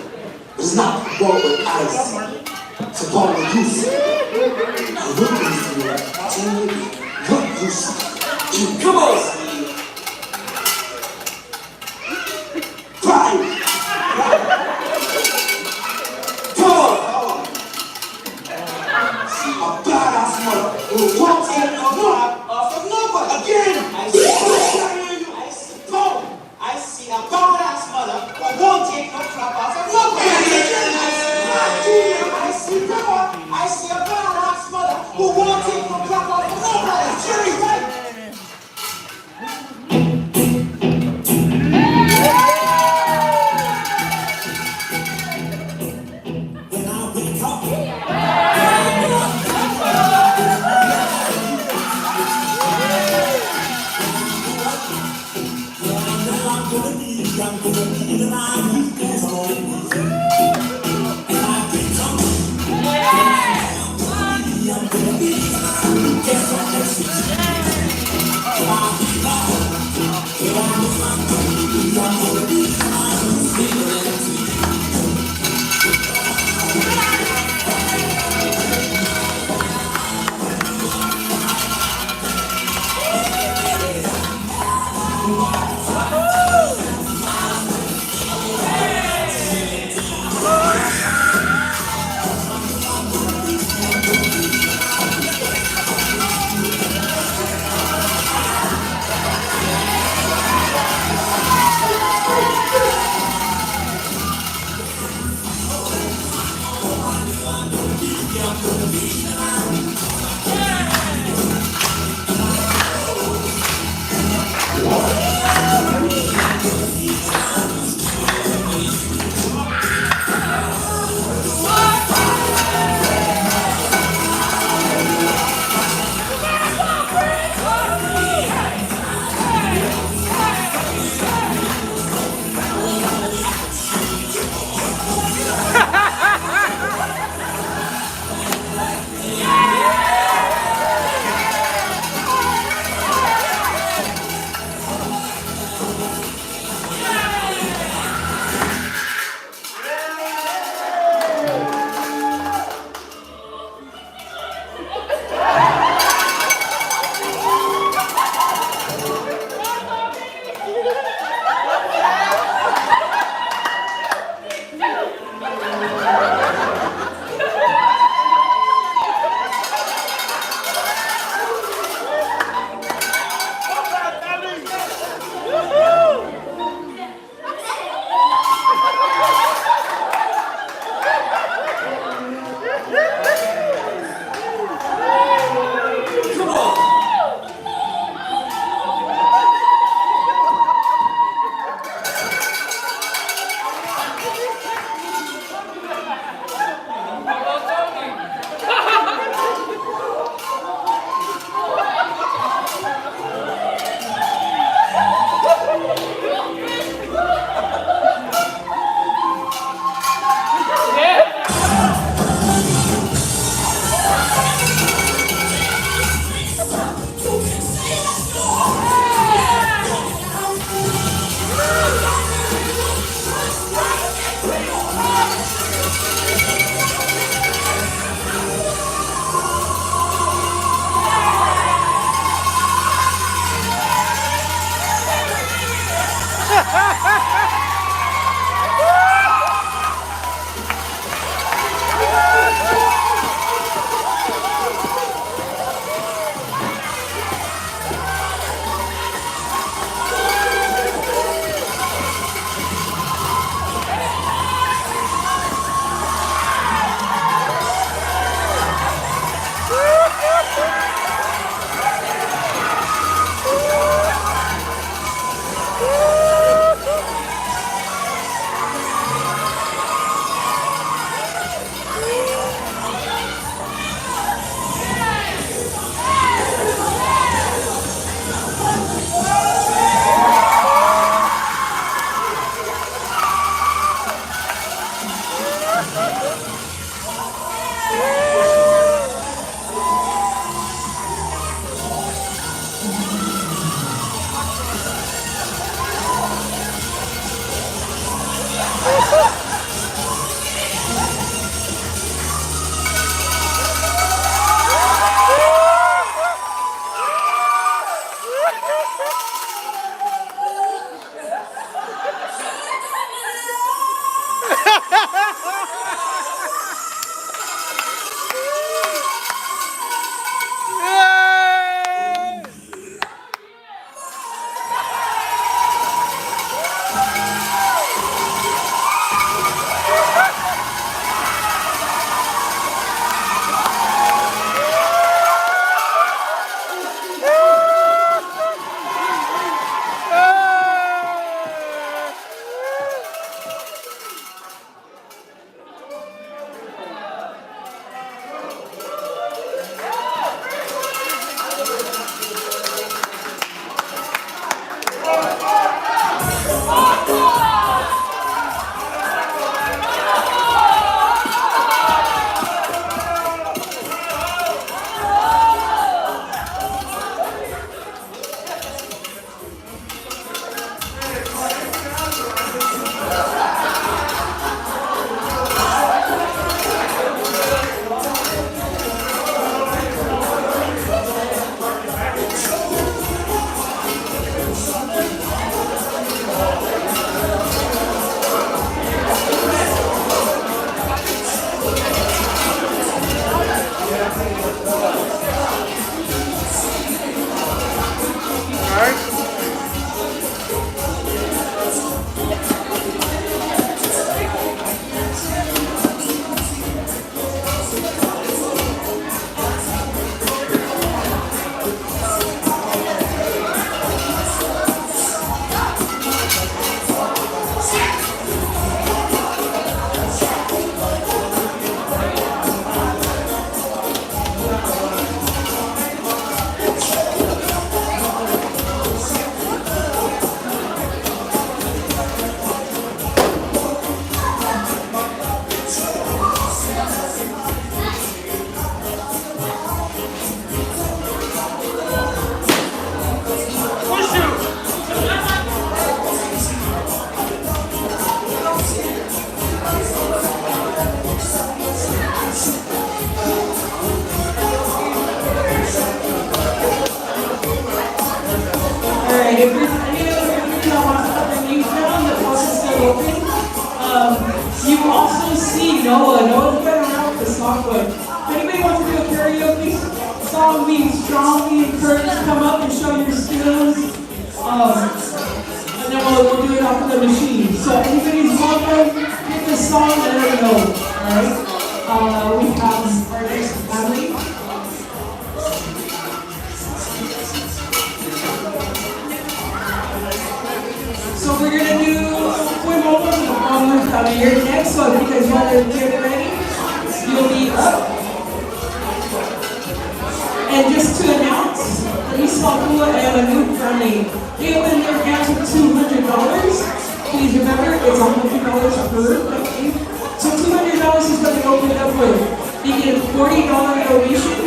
It's not about what I see. It's about what you see. Now look in the mirror, tell me what you see. Come on, see. Pride. Power. See a badass mother who won't take a crap off of nobody. Again, I see power. I see a badass mother who won't take no crap off of nobody. I see power. I see a badass mother who won't take no crap off of nobody. Jerry, right? When I wake up, I'm gonna be the man who goes on. And I think I'm gonna be the man who gets on next to you. And I'll be back. And I'm gonna be the man who's bigger than you. Yeah! Come on. If there's any other people that wants to put their names down, the post is still open. You also see Noah. Noah's been around with the songbook. If anybody wants to do a karaoke song, we strongly encourage you to come up and show your skills. And then we'll do it off of the machine. So anybody's welcome, pick the song and let it know. Alright? We have guys want to get ready, you'll be up. And just to announce, Luis Papua and a new family, they opened their accounts with $200. Please remember, it's $100 per family. So $200 is what they opened up with. They get a $40 donation.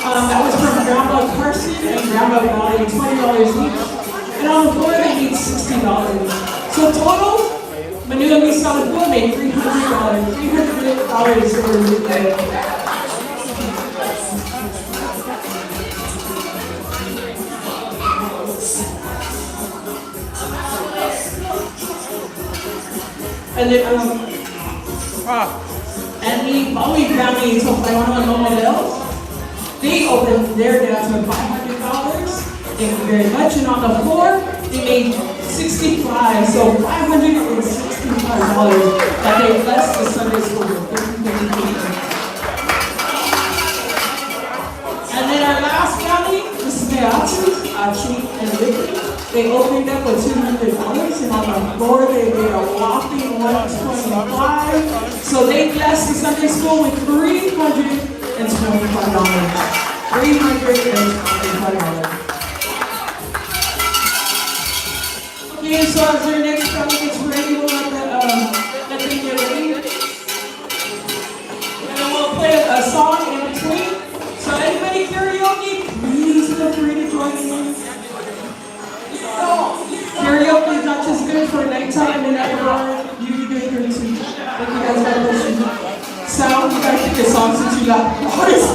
That was from Grandma Carson and Grandma Valley, $20 each. And on the floor, they made $60. So total, Manu and Luis Papua made $300. $300 over the weekend. And then, and the Bowie family, so Taiwan and Models, they opened their dance with $500. Thank you very much. And on the floor, they made $65, so $565 that they blessed the Sunday school with. And then our last family, this is Meatu, Achi, and Ricky. They opened up with $200, and on the floor they made a whopping $125. So they blessed the Sunday school with $325. $325. Okay, so as our next family gets ready, we'll let them get ready. And then we'll play a song in between. So anybody karaoke, please feel free to join in. Karaoke is not just good for nighttime and at the bar. You can do it here too. Thank you guys for listening. Sal, you gotta pick a song since you got the hardest.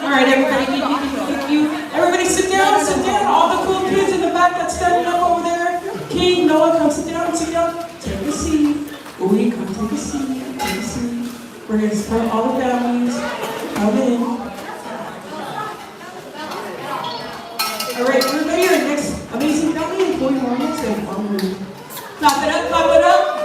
All right, everybody, thank you. Everybody sit down, sit down. All the cool kids in the back that's standing up over there. King, Noah, come sit down, sit down. Take a seat. Louis, come take a seat, take a seat. We're gonna support all the families. Come in. All right, everybody, our next amazing family is going on and say, clap it up, clap it up.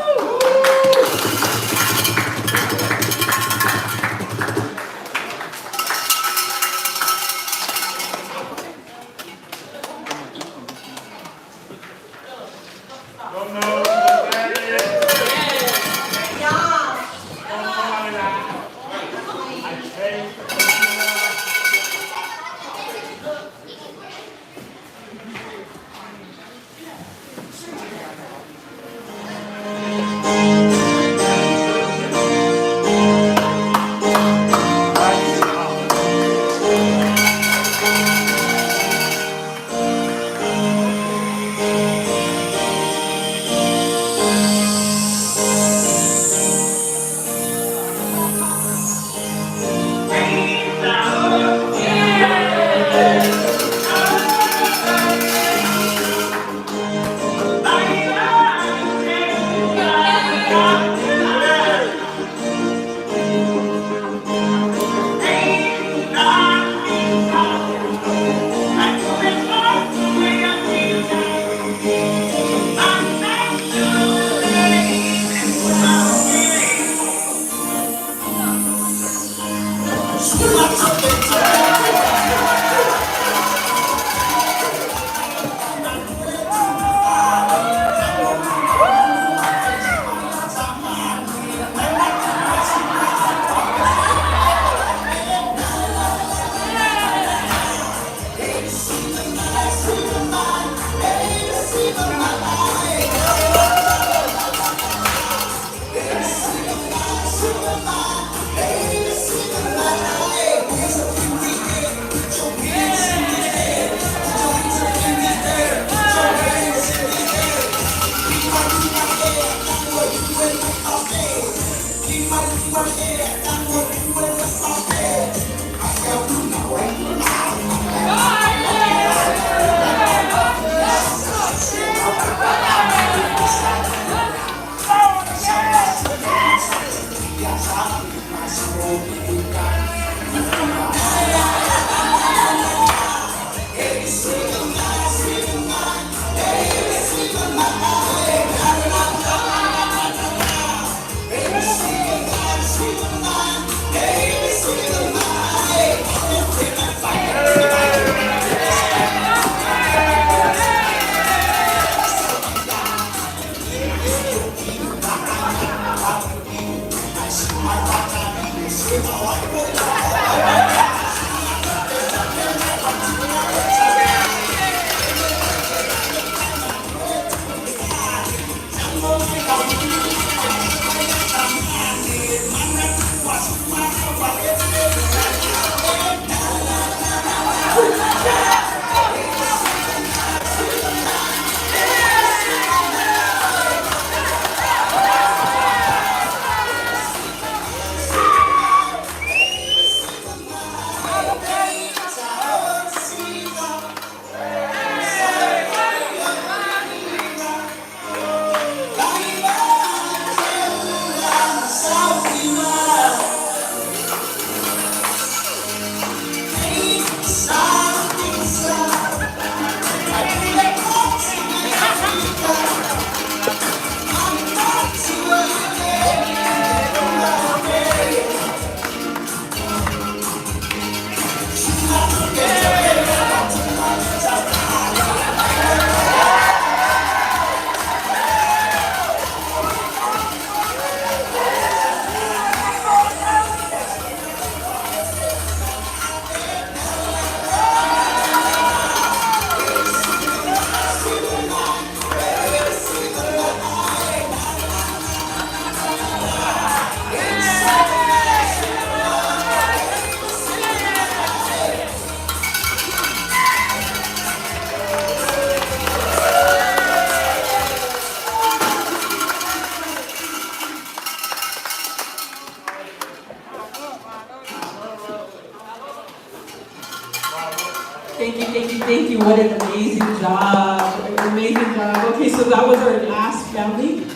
Thank you. What an amazing job. Amazing job. Okay, so that was our last family.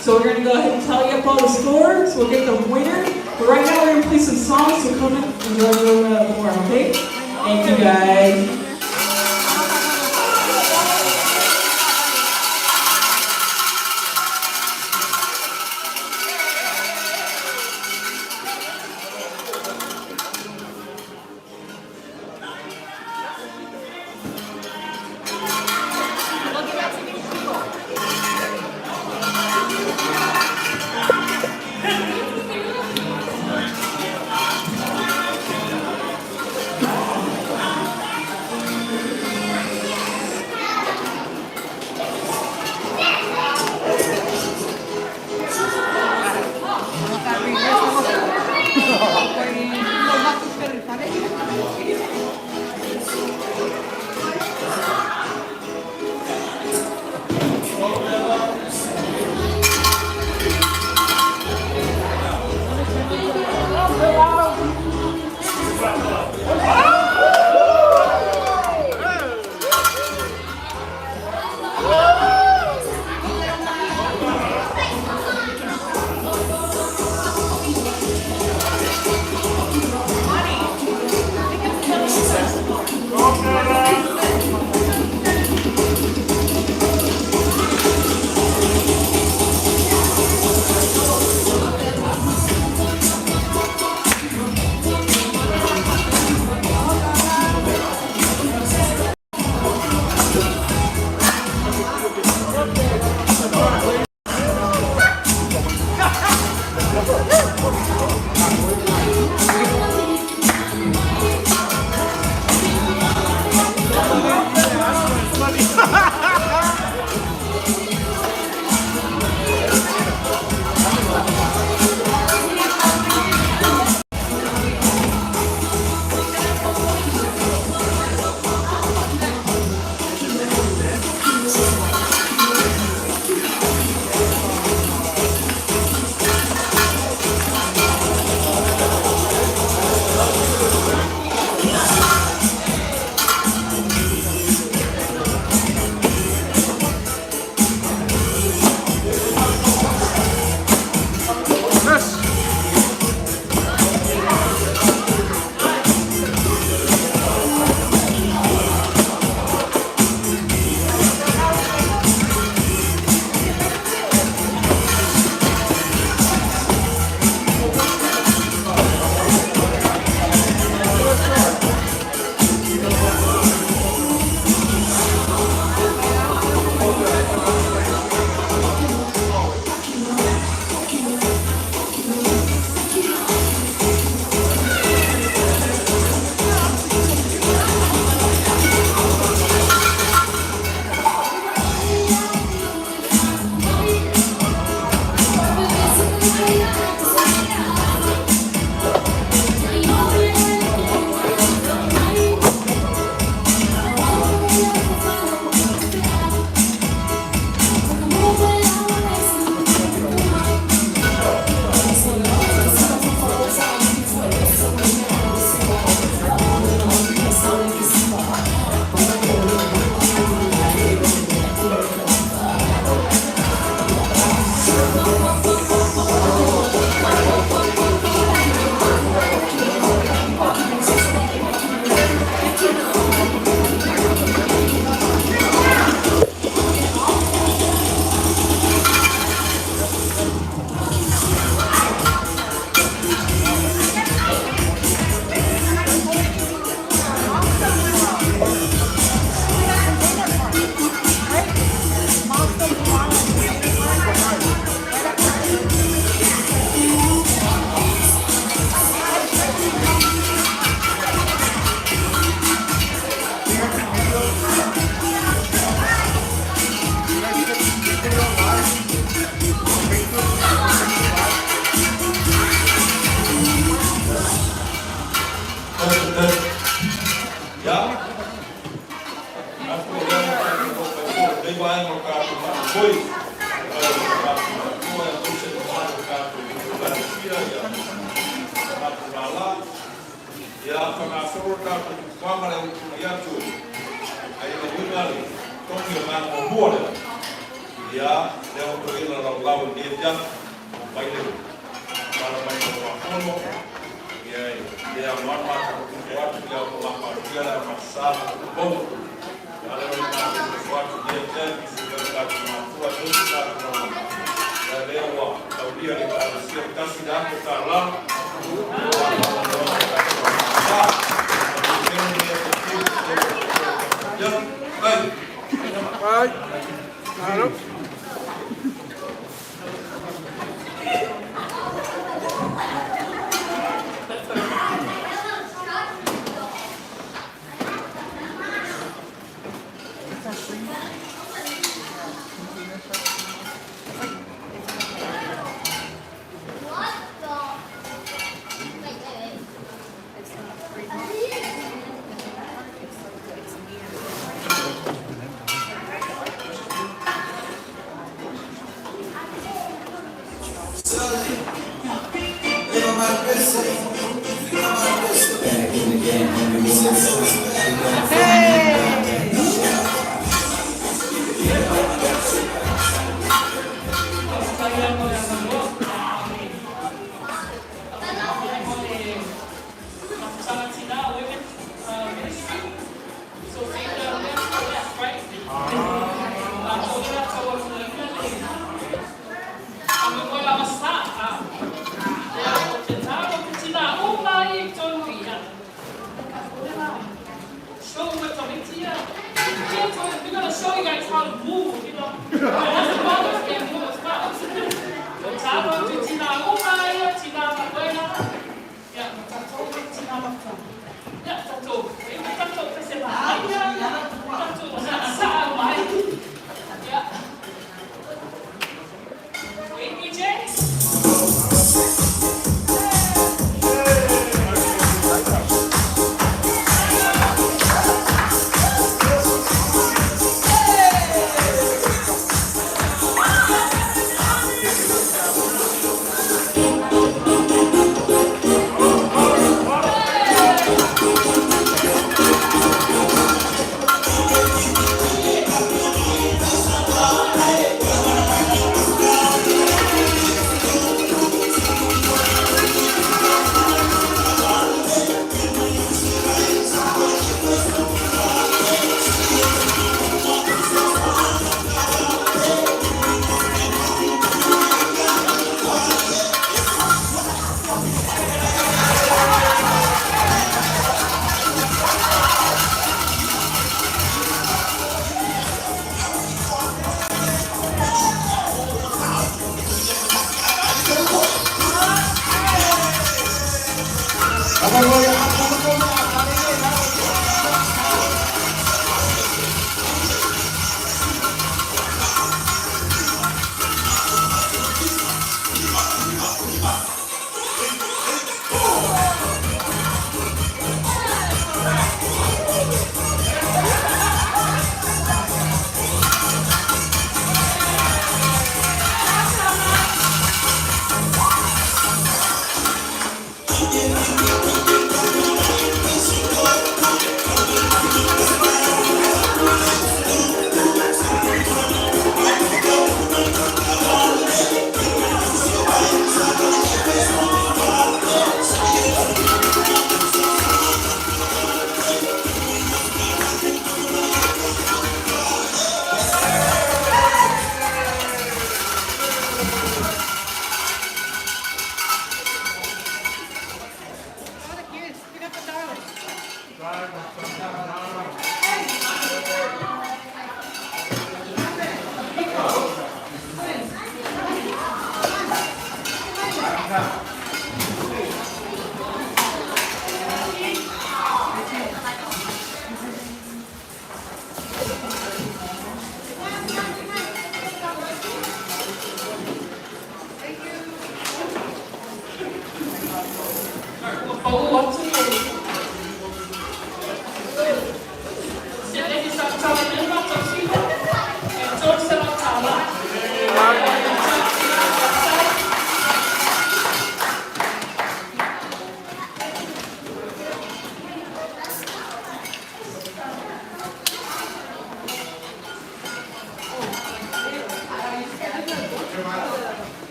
So we're gonna go ahead and tally up all the scores. We'll get the winner. But right now we're gonna play some songs, so come and enjoy a little bit more, okay? Thank you guys. Ya kama sorota kwamba na yatu ayo wingali tongi ma obola ya leo to ila la lawo dia jam baile para mai ko apono ya mama ko watu ya ko mama dia la masala bom ya leo ni watu dia jam sio kama kwa dosa ya leo wa taudia ni kwa sio kasi yako kala Right. Hello. We're gonna show you guys how to move, you know. That's the Mother's Day move as well. Tabo to tina umaya, tina mabuena. Yeah, tato, tina mata. Yeah, tato. Tato, kasi bahaya. Tato, sa mai. Yeah. Wait, BJ.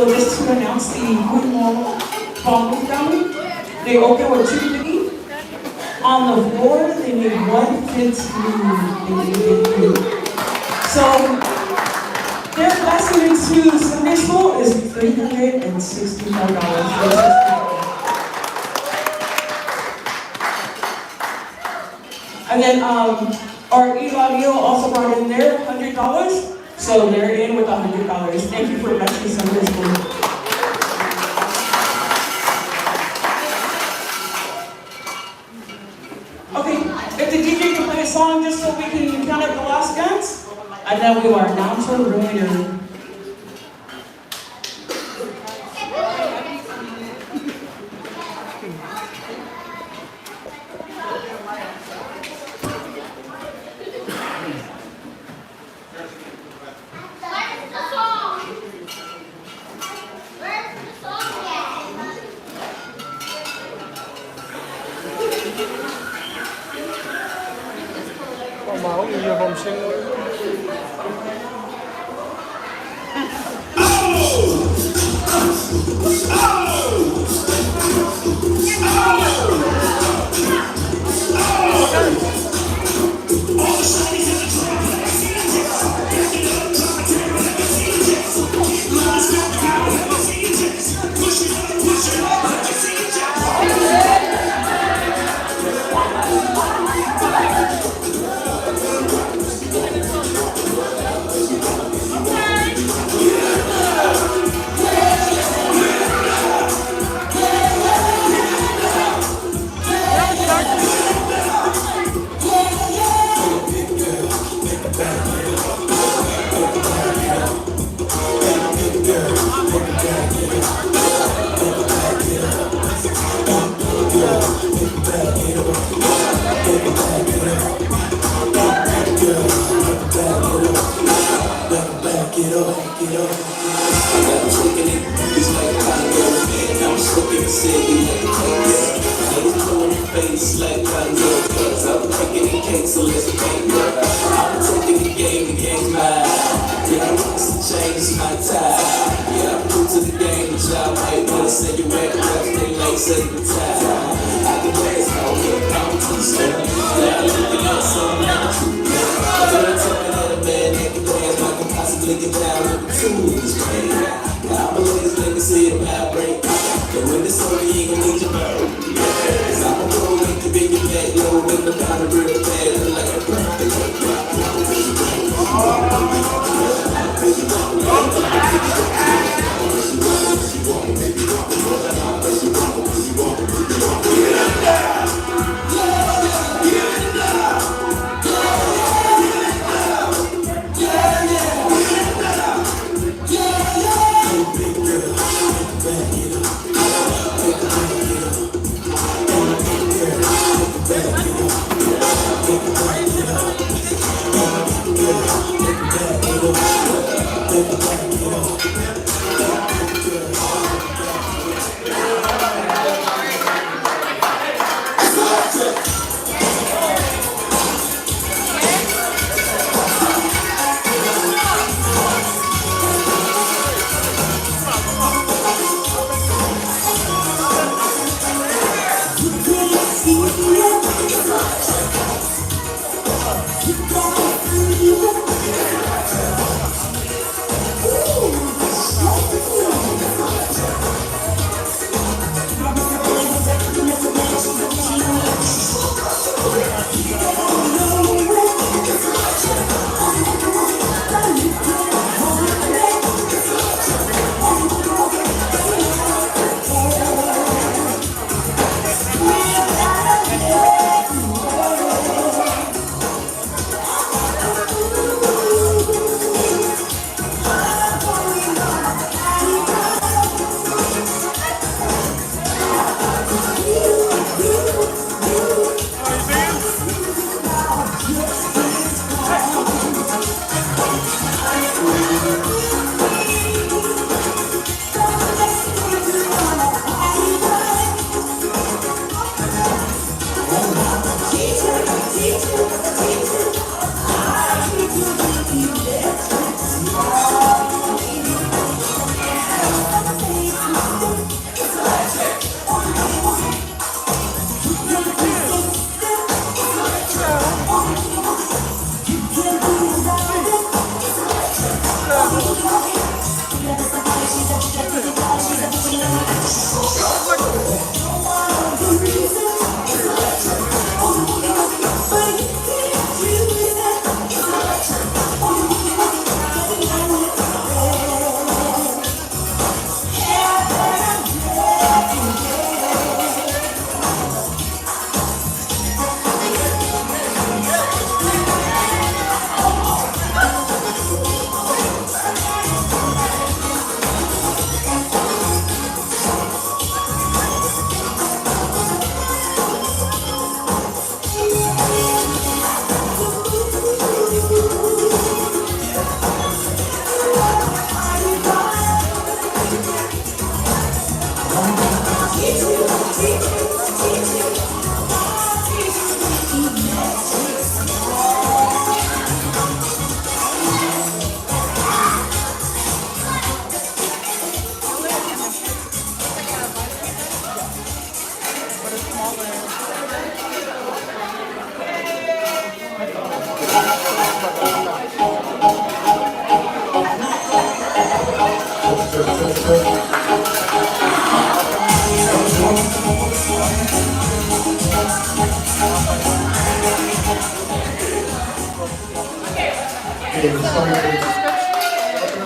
So just to announce the Moonwall Ballroom Gallery, they open with 2:50. On the floor, they made 1:15. So their lesson into Sunday school is $364. And then our e-audio also brought in their $100, so they're in with $100. Thank you for blessing Sunday school. Okay, if the DJ can play a song just so we can count up the last guns, and then we are down to the remainder. Máu nhiều vòng sinh.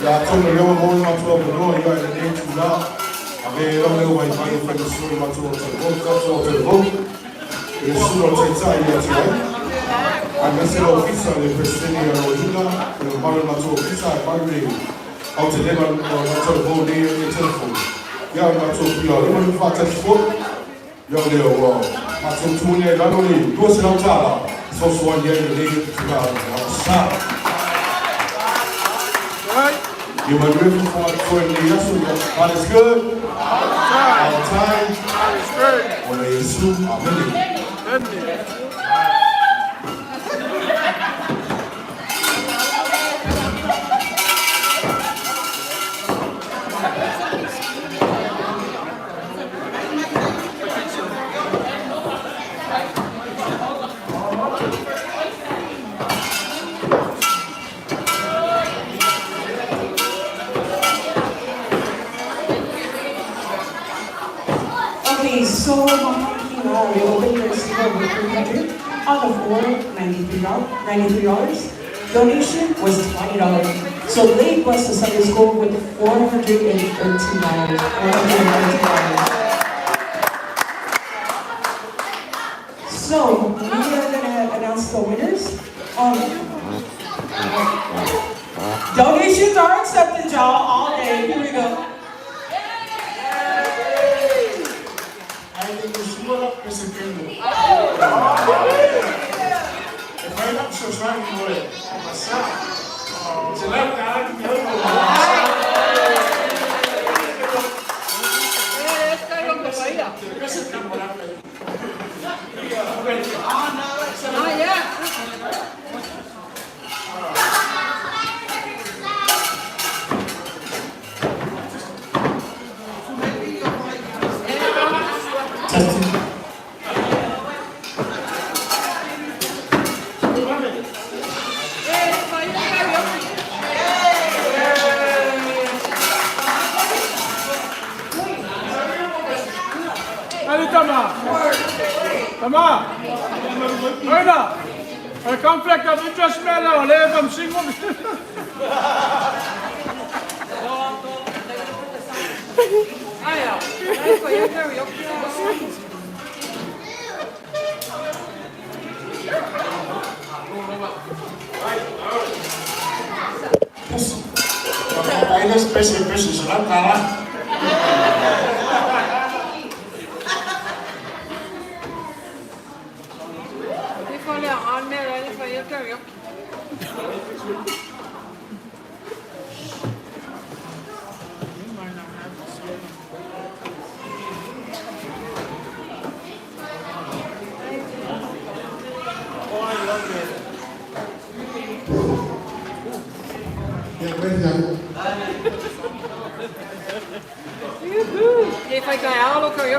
Ya tono yo mo ma to ko no yo ina de tu na. Ame lo le wa ma yo fa so ma to ko e sulla Italia ti anche l'ufficio del presidente della Regione per fare la sua ufficio e fare ottenere la sua voce e telefono. Io la sua io non fa telefono. Io devo ma tu ne da noi due se non sala so suonare lì la You were driven for the yesterday. God is good. All the time. God is good. When they assume, amen. Okay, so we open your receiver with 300 on the floor, $93. Donation was $20. So Lake blessed the Sunday School with $413. So we are gonna announce the winners. Donations are accepted, y'all, all day. Here we go. Tamam. Öyle. Conflict of interest matter, leave them single. Aí nesse peixe lá, tá lá. Thì phải cái áo lúc rồi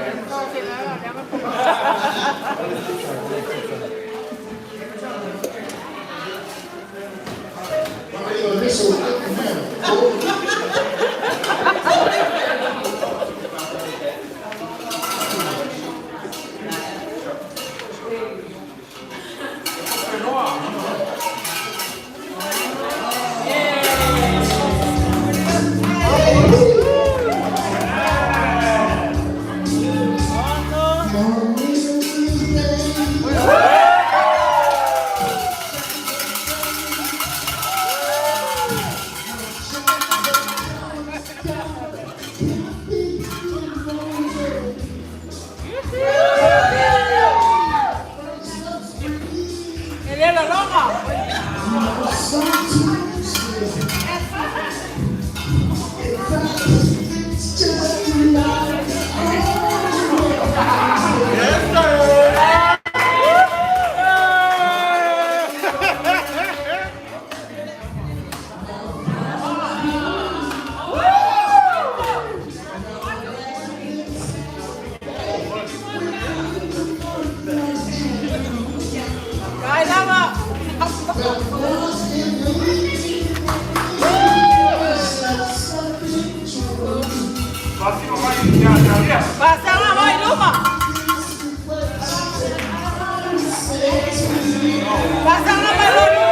Pasang away luma. Pasang away luma.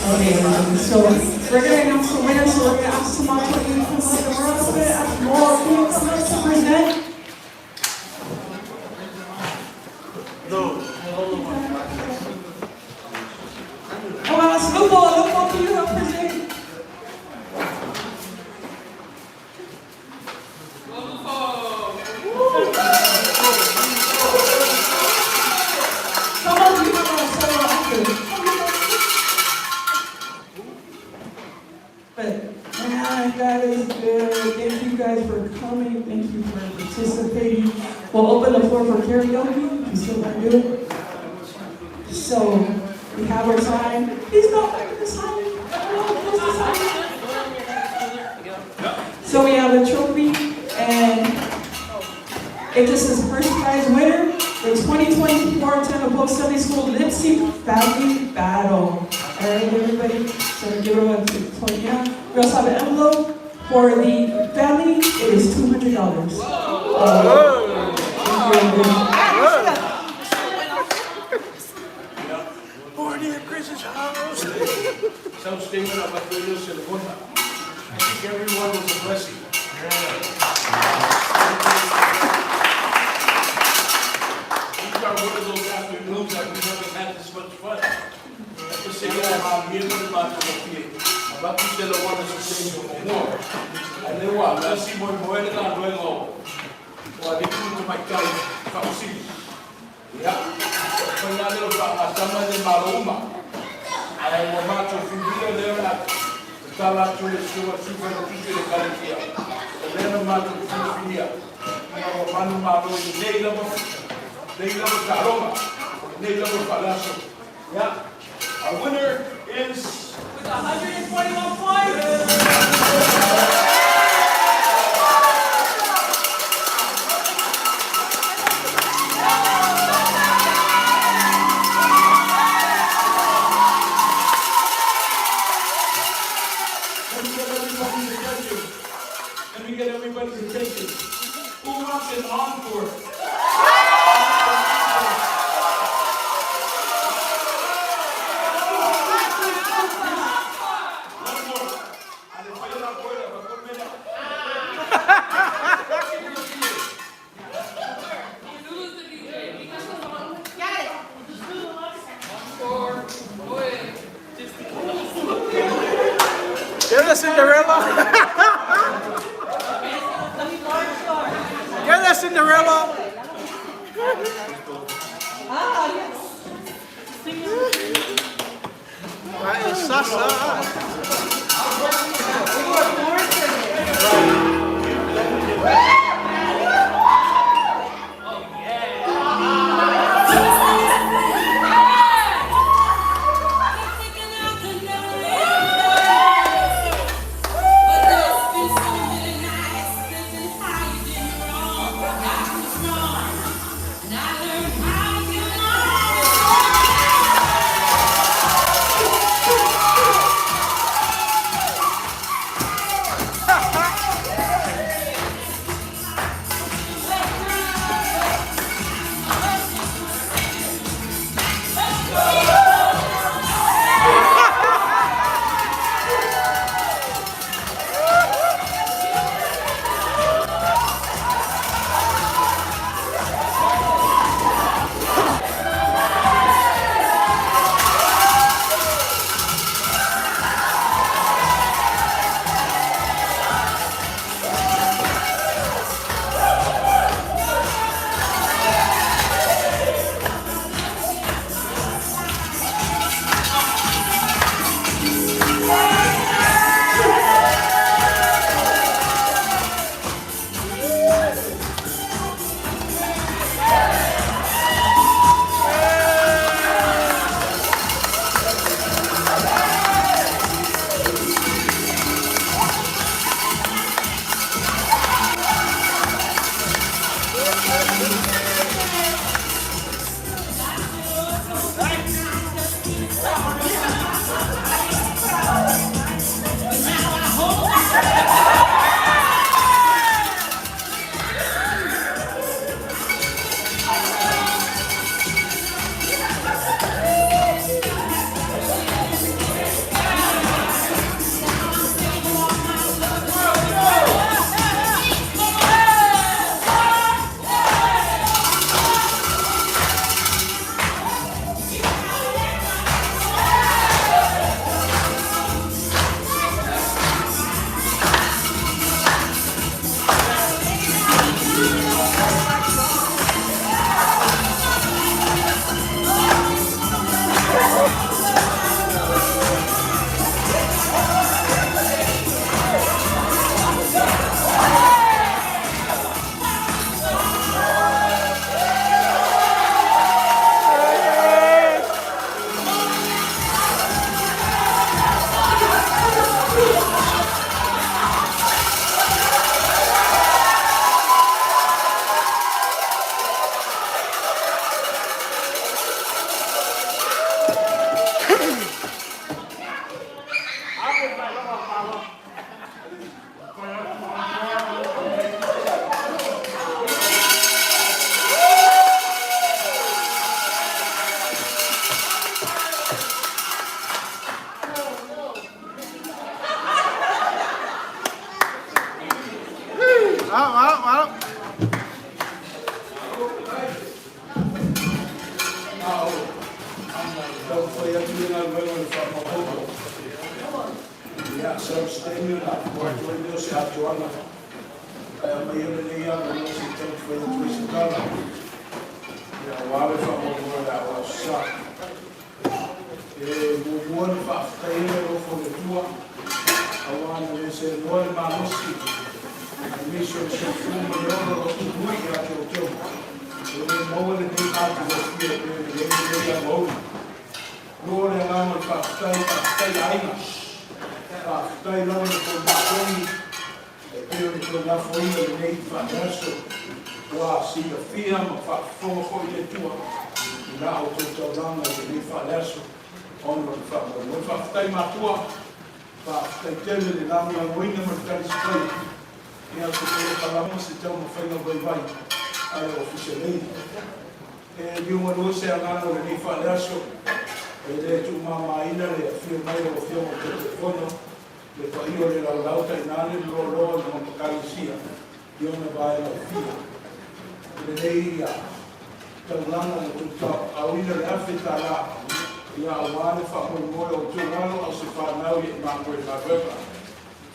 Okay, so we're going to announce the winner, so we're going to ask Samantha to come up and we're also going to ask more people to present. Come on, let's look for you to present. Come on, you have a solo after. But that is good. Thank you guys for coming. Thank you for participating. We'll open the floor for karaoke. You still want to do it? So we have our sign. Please go back to the sign. Close the sign. So we have a trophy, and if this is first prize winner, the 2024 Tampa Public Sunday School Lip Sync Family Battle. All right, everybody. So give her a quick point now. We also have an envelope for the family. It is $200. Born in Chris's house. Some statement of Matthews and Wanda. I think everyone was a blessing. These are one of those afternoons that we never had this much fun. Ito sila mga miyembro ba ito kapit. Abang sila wala sa senyo mo. Alewa, nasi mo mo na lang luego. Wala dito mo maikay kausin. Ya. Panalo ba asama de maruma. Ay mo macho fibila leo na. Tala chule chua chufa no piche de kalikia. Leo macho fibila. Mo manu malo nei labo. Nei labo karoma. Nei labo palaso. Ya. Our winner is with 121 points. You're the Cinderella. You're the Cinderella. That is Sasa.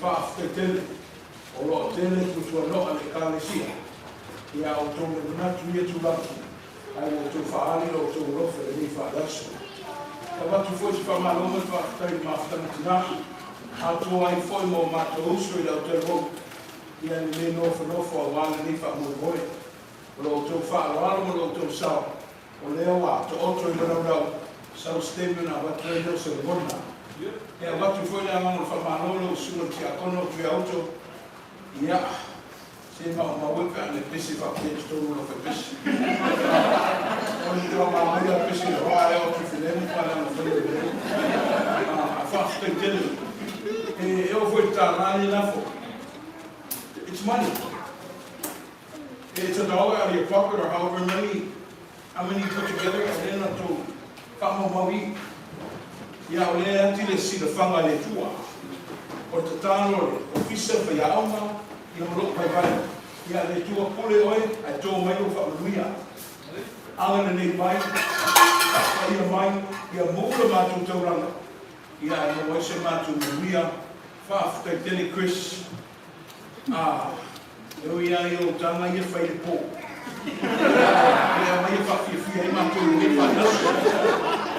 whaafte tele, o lo tele tu tua noa le kālesia, ia o tō me natu ia tu laki, ai o tō whaali o tō rofe le ni whaalasu. Ka watu fwoi si whamaloma tu whaatai mawhtana tina, a tō ai fwoi mo mātou usu i lau te rou, ia ni me nofo a wāle ni whaamoe. O lo tō whaaloalo mo lo tō sao, o leo a tō oto i rau rau, sau stemme na watu e leo se rona. Ia watu fwoi le amano whamalolo usura ki a kono ki auto, ia, se maweka ane pisi whakete tōru no whakepisi. Oni tō mawea pisi roa e o ki whilemu pala na whilemu. A whakete tele. E o fwoi tā rāni nafo. It's money. It's $1 out of your pocket or however many, how many you put together, and then to whamo maui. Ia o lea ati le si le whanga le tua. O te tāno o fisa whai aonga, ia mo loko pai vai. Ia le tua pule oe, ai tō mai o whakamuia. Angana nei mai, ia mai, ia mūra mātou tauranga. Ia e o se mātou muia, whaafukai tele Chris. Eu ia o tanga ia whai le pō. Ia mai e whakiwhia i mātou i whai.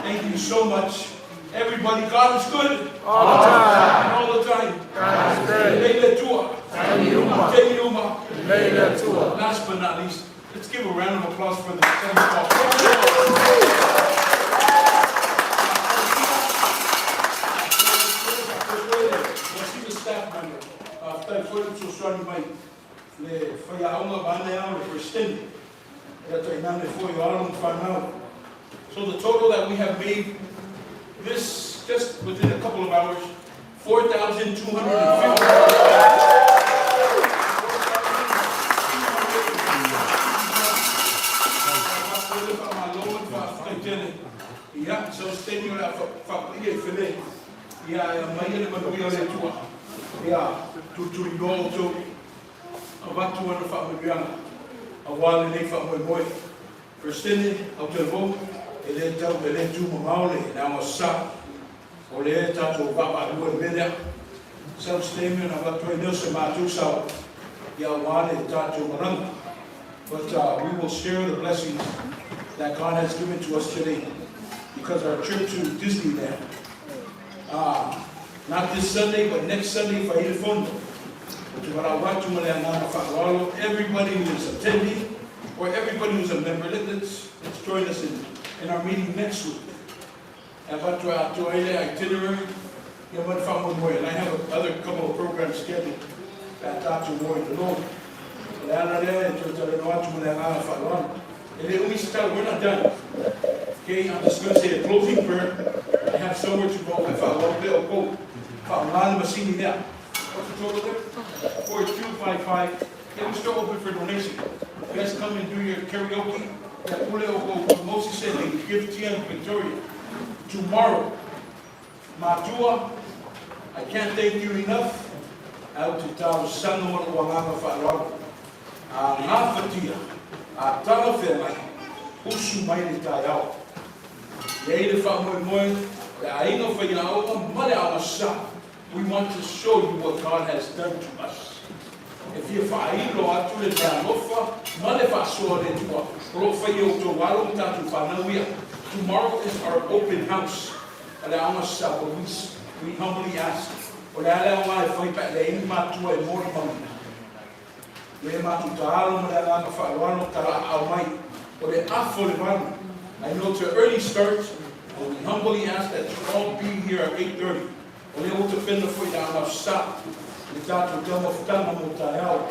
Thank you so much. Everybody, God is good. All the time. All the time. God is good. Leila tua. Tei uma. Leila tua. Last but not least, let's give a round of applause for the Sunday School. Let's see the staff member. After foi o Sr. Mai, foi a uma banda for extending. That I know foi all final. So the total that we have made this just within a couple of hours, 4,250. Yeah, so stay here at Fakir Fele. Yeah, my name is Manuel Tua. Yeah, to go to a batu and a family. A while in a family. First in out the vote. Ele tau ele tu maule na mo sa ole ta to baba lu media so statement about to no se matu sa ya wale ta to marang. But we will share the blessings that God has given to us today because our trip to Disneyland not this Sunday but next Sunday for el fondo to everybody who is attending or everybody who's a member let's join us in our meeting next week. About to itinerary, and I have another couple of programs scheduled that Dr. Ward alone. We're not done. Okay, I'm just going to say a closing prayer. I have somewhere to go. If I want to go, what's the total there? 4255. Yeah, we're still open for donation. You guys come and do your karaoke. Moses said they give Tia and Victoria tomorrow. Matua, I can't thank you enough. Out to tell Sanoma Wanga Faro. Nafatia, a Talafela, Ushu Mighty Tayao. Yea, the family, I ain't no for you, mother, our son. We want to show you what God has done to us. If you find Lord to the Danofa, Malefa tomorrow is our open house. We humbly ask. I know it's an early start, but we humbly ask that you all be here at 8:30. There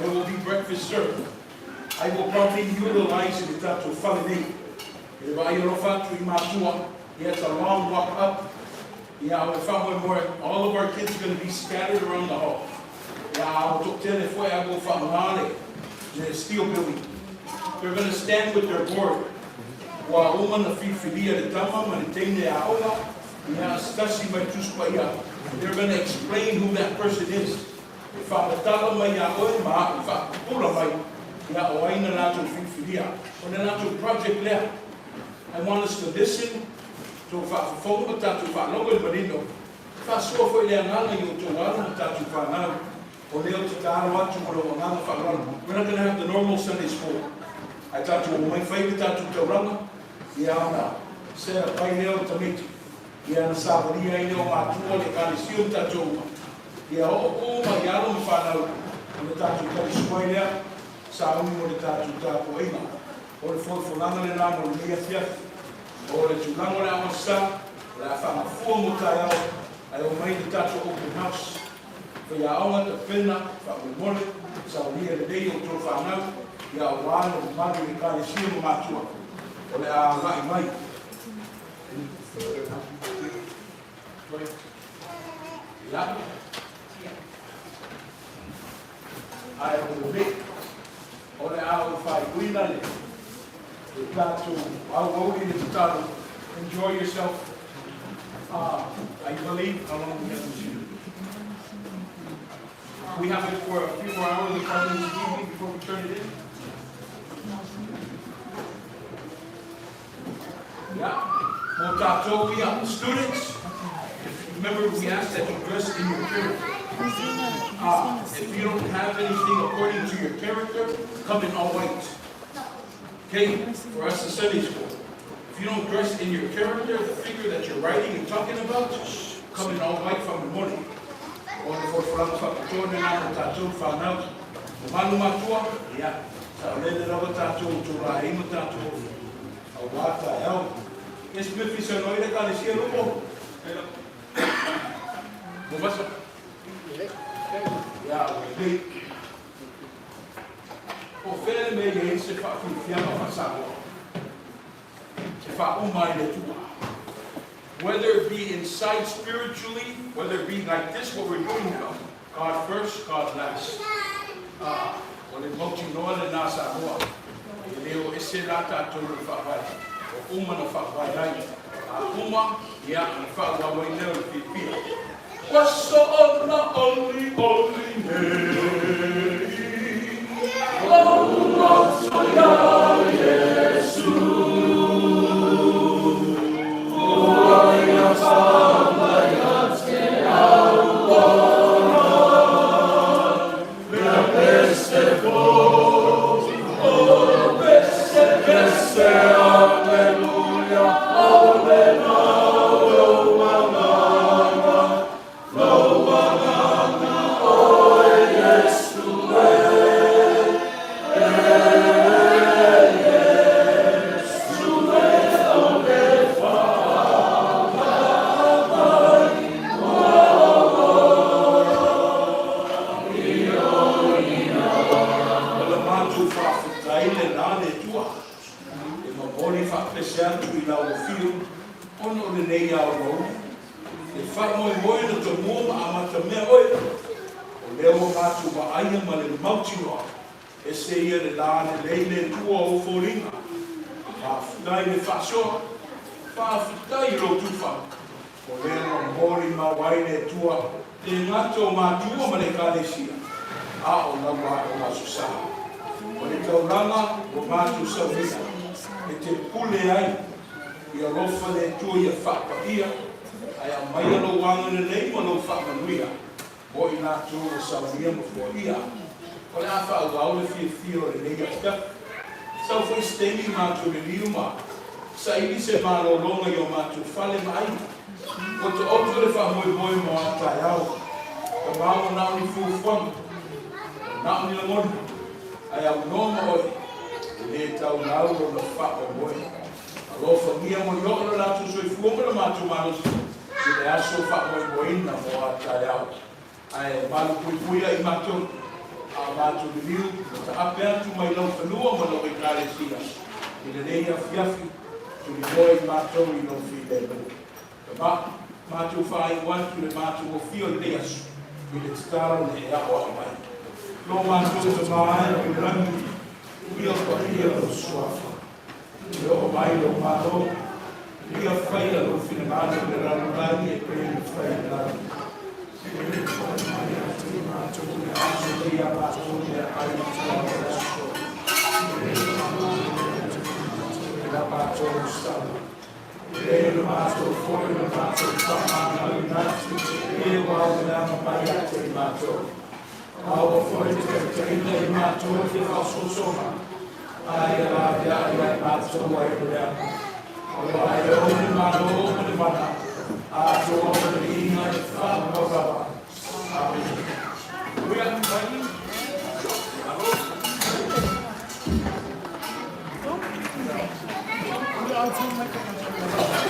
will be breakfast served. I will probably utilize it to validate. It's a long walk up. All of our kids are going to be scattered around the hall. The steel building. They're going to stand with their board. They're going to explain who that person is. Project left. I want us to listen to Whasua fo i lea ngana i o tō wala na tātou whanau. O leo te tāro atu o lo ngana whakarana. We're not going to have the normal Sunday school. Ai tātou o mai whaiwi tātou tau ranga. I ana, sera pai leo tamiti. I ana sāwaria i leo mātua le kāne siu tātou uma. I a o mai alo mi whanau. O le tātou kari suai lea. Sa umi mo le tātou tātou inga. O le whonanga le nā mo le mea fiafi. O le tūlanga le awa sa. Le a whanga fua mo tai au. Ai o mai le tātou open house. Ia aunga te pena, whakumole, sa unia le dei o tō whanau, ia o wāna o mani i kāne sia mo mātua. O le a ngai mai. Ia. Ai o le o le a o whai uina le. E tātou au i le tātou. Enjoy yourself. I believe how long we have to shoot. We have it for a few more hours of time this evening before we turn it in. Yeah. Well, Dr. Yeah. Students, remember we asked that you dress in your character. If you don't have anything according to your character, come in all white. Okay? For us in Sunday school. If you don't dress in your character, the figure that you're writing and talking about, come in all white from the morning. O le whorwhoranga whakatone nā o tātou whanau. O manu matua, ia. Sa lele rawa tātou tō rā ingo tātou. Au wāta e au. Es me fisa noire ka le sia rupo. Mo masa. Ia, o le. O where me e se whakurifianga whasamoa. Se whakumai le tua. Whether it be inside spiritually, whether it be like this, what we're doing now. God first, God last. O le mauti noa le nā Samoa. E leo ese rā tātou le whawai. O uma na whawai ai. A uma, ia, na whawai leo le pipia. Wasa ona only me. Oh, Soya Yesu. So foi stemi mātou le liuma. Sa ili se mālo longa yo mātou fale mai. O te otu le whamoe mo atai au. Ka māmo nao ni fufuanga. Nao ni lamoni. Ai au noma oi. Le tau nao lo na whamoe. Alo whangia mo yo ora nātou soi fuonga na mātou manos. I le aso whamoe ina mo atai au. Ai mālo puipuia I mātou. A mātou le liu, ta apea tu mai lau whanua ma lau e kāre sia. I le nei a fiafi, tu li moi mātou I lau fi le lau. Ka mātou whai wantu le mātou o fio le nei asu. I le titara le e awa a mai. Lo mātou te mai I rangi, ia whahia lo suafa. I o mai lo mātou, ia whaia lo fina mātou le rangi e pere le whaia rangi. ye wa na mapaya te mato. Awa foi te te mato te faso soma. Ai la ya ya mato wa ya. Awa yo ni mato ni mana. A to ni na fa no baba. Amen. We are fighting. You all seem like a